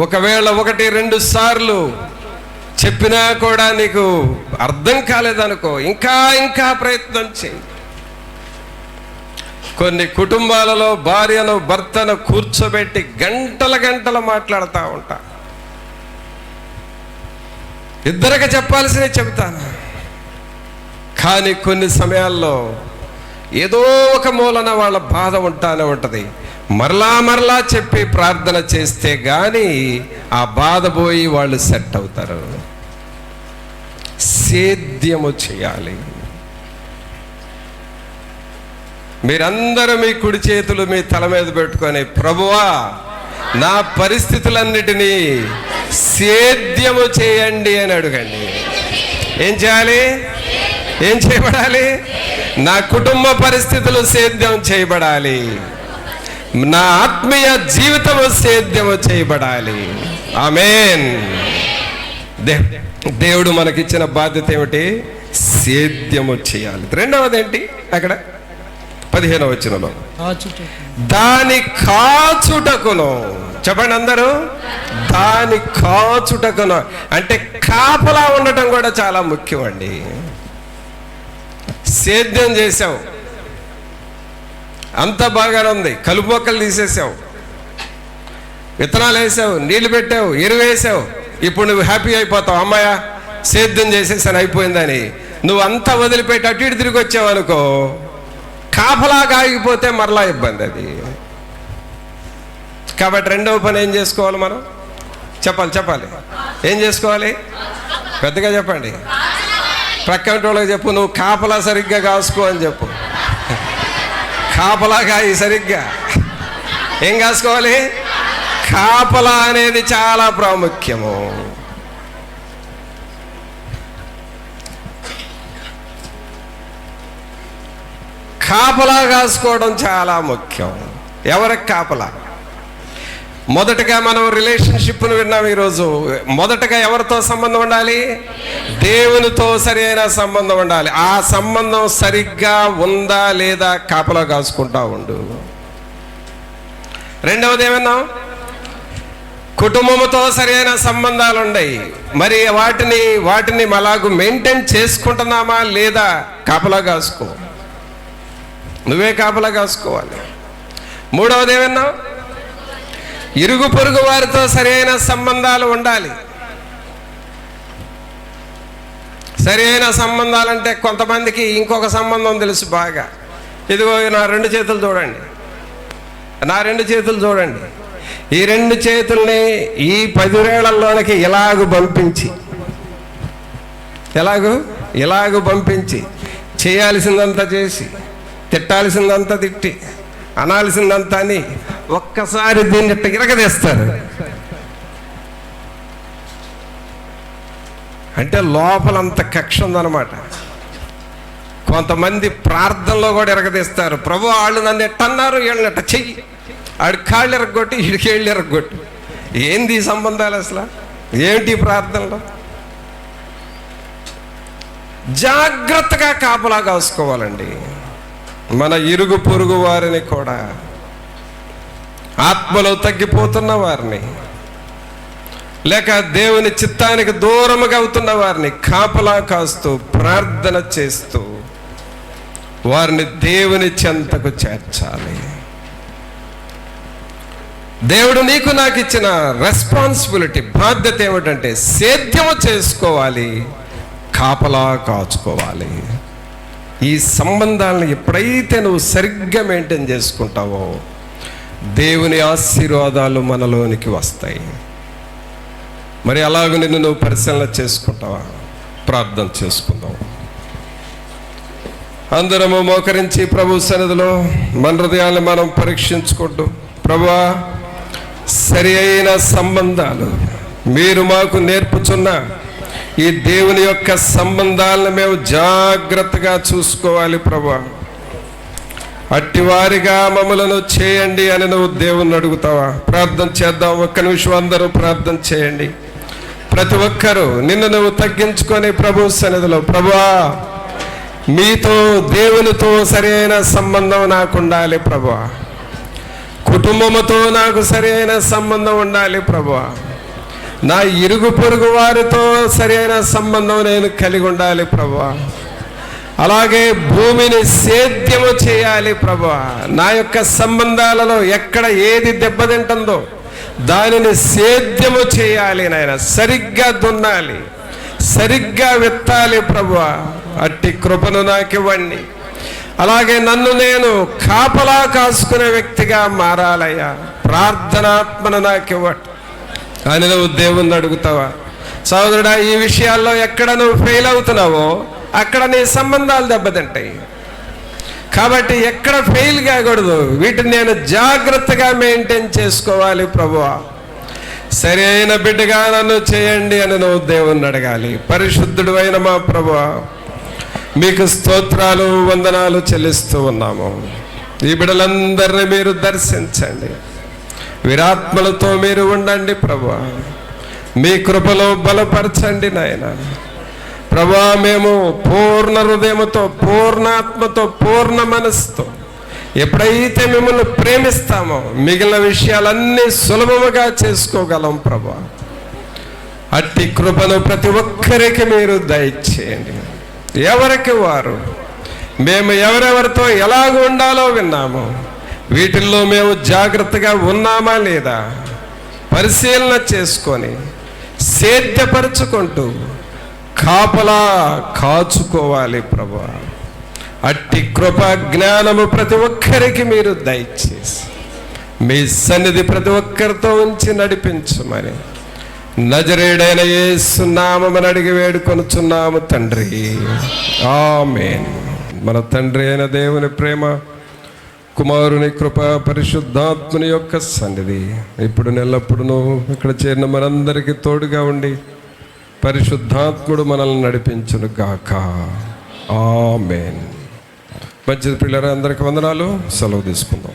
ఒకవేళ 1-2 సార్లు చెప్పినా కూడా నీకు అర్థం కాలేదనుకో, ఇంకా ప్రయత్నం చేయి. కొన్ని కుటుంబాలలో భార్యను భర్తను కూర్చోబెట్టి గంటలు మాట్లాడుతూ ఉంటా. ఇద్దరికి చెప్పాల్సినవి చెబుతాను, కానీ కొన్ని సమయాల్లో ఏదో ఒక మూలన వాళ్ళ బాధ ఉంటానే ఉంటుంది. మరలా మరలా చెప్పి ప్రార్థన చేస్తే గాని ఆ బాధ పోయి వాళ్ళు సెట్ అవుతారు. సేద్యము చేయాలి. మీరందరూ మీ కుడి చేతులు మీ తల మీద పెట్టుకొని, ప్రభువా నా పరిస్థితులన్నిటినీ సేద్యము చేయండి అని అడగండి. ఏం చేయాలి? ఏం చేయబడాలి? నా కుటుంబ పరిస్థితులు సేద్యం చేయబడాలి. నా ఆత్మీయ జీవితము సేద్యము చేయబడాలి. ఆమేన్. దేవుడు మనకిచ్చిన బాధ్యత ఏమిటి? సేద్యము చేయాలి. రెండవది ఏంటి? అక్కడ 15వ వచనంలో దాని కాచుటకును. చెప్పండి అందరూ, దాని కాచుటకును అంటే కాపలా ఉండటం కూడా చాలా ముఖ్యం అండి. సేద్యం చేసావు, అంత బాగానే ఉంది, కలుపు మొక్కలు తీసేసావు, విత్తనాలు వేసావు, నీళ్లు పెట్టావు, ఎరువు వేసావు, ఇప్పుడు నువ్వు హ్యాపీ అయిపోతావు. అమ్మాయ సేద్యం చేసేసాను అయిపోయిందని. నువ్వు అంతా వదిలిపెట్టి అటు ఇటు తిరిగి వచ్చావు అనుకో, కాపలాగా ఆగిపోతే మరలా ఇబ్బంది అది. కాబట్టి రెండవ పని ఏం చేసుకోవాలి మనం? చెప్పాలి. ఏం చేసుకోవాలి? పెద్దగా చెప్పండి. ప్రక్కన వాళ్ళకి చెప్పు, నువ్వు కాపలా సరిగ్గా కాసుకో అని చెప్పు. కాపలా కాయి సరిగ్గా. ఏం కాసుకోవాలి? కాపలా అనేది చాలా ప్రాముఖ్యము. కాపలా కాసుకోవడం చాలా ముఖ్యం. ఎవరికి కాపలా? మొదటగా మనం రిలేషన్షిప్ను విన్నాం ఈరోజు. మొదటగా ఎవరితో సంబంధం ఉండాలి? దేవునితో సరైన సంబంధం ఉండాలి. ఆ సంబంధం సరిగ్గా ఉందా లేదా కాపలా కాసుకుంటా ఉండు. రెండవది ఏమన్నాం? కుటుంబంతో సరైన సంబంధాలు ఉన్నాయి. మరి వాటిని అలాగూ మెయింటైన్ చేసుకుంటున్నామా లేదా? కాపలా కాసుకో, నువ్వే కాపలా కాసుకోవాలి. మూడవది ఏమన్నావు? ఇరుగు పొరుగు వారితో సరైన సంబంధాలు ఉండాలి. సరైన సంబంధాలంటే కొంతమందికి ఇంకొక సంబంధం తెలుసు బాగా. ఇదిగో నా రెండు చేతులు చూడండి, నా రెండు చేతులు చూడండి. ఈ రెండు చేతుల్ని ఈ 10 వేళ్లలోనికి ఇలాగు పంపించి చేయాల్సిందంతా చేసి, తిట్టాల్సిందంతా తిట్టి, అనాల్సిందంతా అని ఒక్కసారి దీన్ని ఇరగదీస్తారు. అంటే లోపలంత కక్ష ఉందన్నమాట. కొంతమంది ప్రార్థనలో కూడా ఇరగదీస్తారు. ప్రభు వాళ్ళు నన్ను ఎట్టన్నారు, వీళ్ళని ఎట్ట చెయ్యి, ఆడి కాళ్ళు ఎరగొట్టి వీడికి ఏళ్ళు ఎరగొట్టి. ఏంది ఈ సంబంధాలు అసలు? ఏంటి ప్రార్థనలో? జాగ్రత్తగా కాపలా కాసుకోవాలండి. మన ఇరుగు పొరుగు వారిని కూడా, ఆత్మలో తగ్గిపోతున్న వారిని, లేక దేవుని చిత్తానికి దూరముగా అవుతున్న వారిని కాపలా కాస్తూ ప్రార్థన చేస్తూ వారిని దేవుని చెంతకు చేర్చాలి. దేవుడు నీకు నాకు ఇచ్చిన రెస్పాన్సిబిలిటీ, బాధ్యత ఏమిటంటే సేద్యము చేసుకోవాలి, కాపలా కాచుకోవాలి. ఈ సంబంధాలను ఎప్పుడైతే నువ్వు సరిగ్గా మెయింటైన్ చేసుకుంటావో దేవుని ఆశీర్వాదాలు మనలోనికి వస్తాయి. మరి అలాగ నిన్ను నువ్వు పరిశీలన చేసుకుంటావా? ప్రార్థన చేసుకుందాం. అందరము మోకరించి ప్రభు సన్నిధిలో మన హృదయాన్ని మనం పరీక్షించుకుంటూ, ప్రభువా సరి అయిన సంబంధాలు మీరు మాకు నేర్పుచున్న ఈ దేవుని యొక్క సంబంధాలను మేము జాగ్రత్తగా చూసుకోవాలి ప్రభువా. అట్టివారిగా మమ్మలను చేయండి అని నువ్వు దేవుణ్ణి అడుగుతావా? ప్రార్థన చేద్దాం. ఒక్క నిమిషం అందరూ ప్రార్థన చేయండి. ప్రతి ఒక్కరూ నిన్ను నువ్వు తగ్గించుకొని ప్రభు సన్నిధిలో, ప్రభువా మీతో దేవునితో సరైన సంబంధం నాకు ఉండాలి ప్రభువా. కుటుంబముతో నాకు సరైన సంబంధం ఉండాలి ప్రభువా. నా ఇరుగు పొరుగు వారితో సరైన సంబంధం నేను కలిగి ఉండాలి ప్రభువా. అలాగే భూమిని సేద్యము చేయాలి ప్రభువా. నా యొక్క సంబంధాలలో ఎక్కడ ఏది దెబ్బతింటుందో దానిని సేద్యము చేయాలి నాయన. సరిగ్గా దున్నాలి, సరిగ్గా విత్తాలి ప్రభువా. అట్టి కృపను నాకివ్వండి. అలాగే నన్ను నేను కాపలా కాసుకునే వ్యక్తిగా మారాలయ్యా, ప్రార్థనాత్మను నాకు ఇవ్వట అని నువ్వు దేవుణ్ణి అడుగుతావా? సోదరుడా, ఈ విషయాల్లో ఎక్కడ నువ్వు ఫెయిల్ అవుతున్నావో అక్కడ నీ సంబంధాలు దెబ్బతింటాయి. కాబట్టి ఎక్కడ ఫెయిల్ కాకూడదు. వీటిని నేను జాగ్రత్తగా మెయింటైన్ చేసుకోవాలి. ప్రభువా, సరైన బిడ్డగా నన్ను చేయండి అని నువ్వు దేవుణ్ణి అడగాలి. పరిశుద్ధుడు అయిన మా ప్రభువా, మీకు స్తోత్రాలు, వందనాలు చెల్లిస్తూ ఉన్నాము. ఈ బిడ్డలందరినీ మీరు దర్శించండి, వీరాత్మలతో మీరు ఉండండి ప్రభువా. మీ కృపలో బలపరచండి నాయన. ప్రభువా, మేము పూర్ణ హృదయముతో, పూర్ణాత్మతో, పూర్ణ మనస్సుతో ఎప్పుడైతే మిమ్మల్ని ప్రేమిస్తామో మిగిలిన విషయాలన్నీ సులభముగా చేసుకోగలం ప్రభువా. అట్టి కృపను ప్రతి ఒక్కరికి మీరు దయచేయండి. ఎవరికి వారు మేము ఎవరెవరితో ఎలాగ ఉండాలో విన్నాము. వీటిల్లో మేము జాగ్రత్తగా ఉన్నామా లేదా పరిశీలన చేసుకొని సేద్యపరుచుకుంటూ కాపలా కాచుకోవాలి ప్రభువా. అట్టి కృప జ్ఞానము ప్రతి ఒక్కరికి మీరు దయచేసి మీ సన్నిధి ప్రతి ఒక్కరితో ఉంచి నడిపించమని నజరేయుడైన యేసు నామమున అడిగి వేడుకొనుచున్నాము తండ్రి, ఆమేన్. మన తండ్రి అయిన దేవుని ప్రేమ, కుమారుని కృప, పరిశుద్ధాత్ముని యొక్క సన్నిధి ఇప్పుడు ఎల్లప్పుడూ ఇక్కడ చేరిన మనందరికీ తోడుగా ఉండి పరిశుద్ధాత్ముడు మనల్ని నడిపించును గాక, ఆమేన్. మంచిది పిల్లలందరికీ వందనాలు. సెలవు తీసుకుందాం.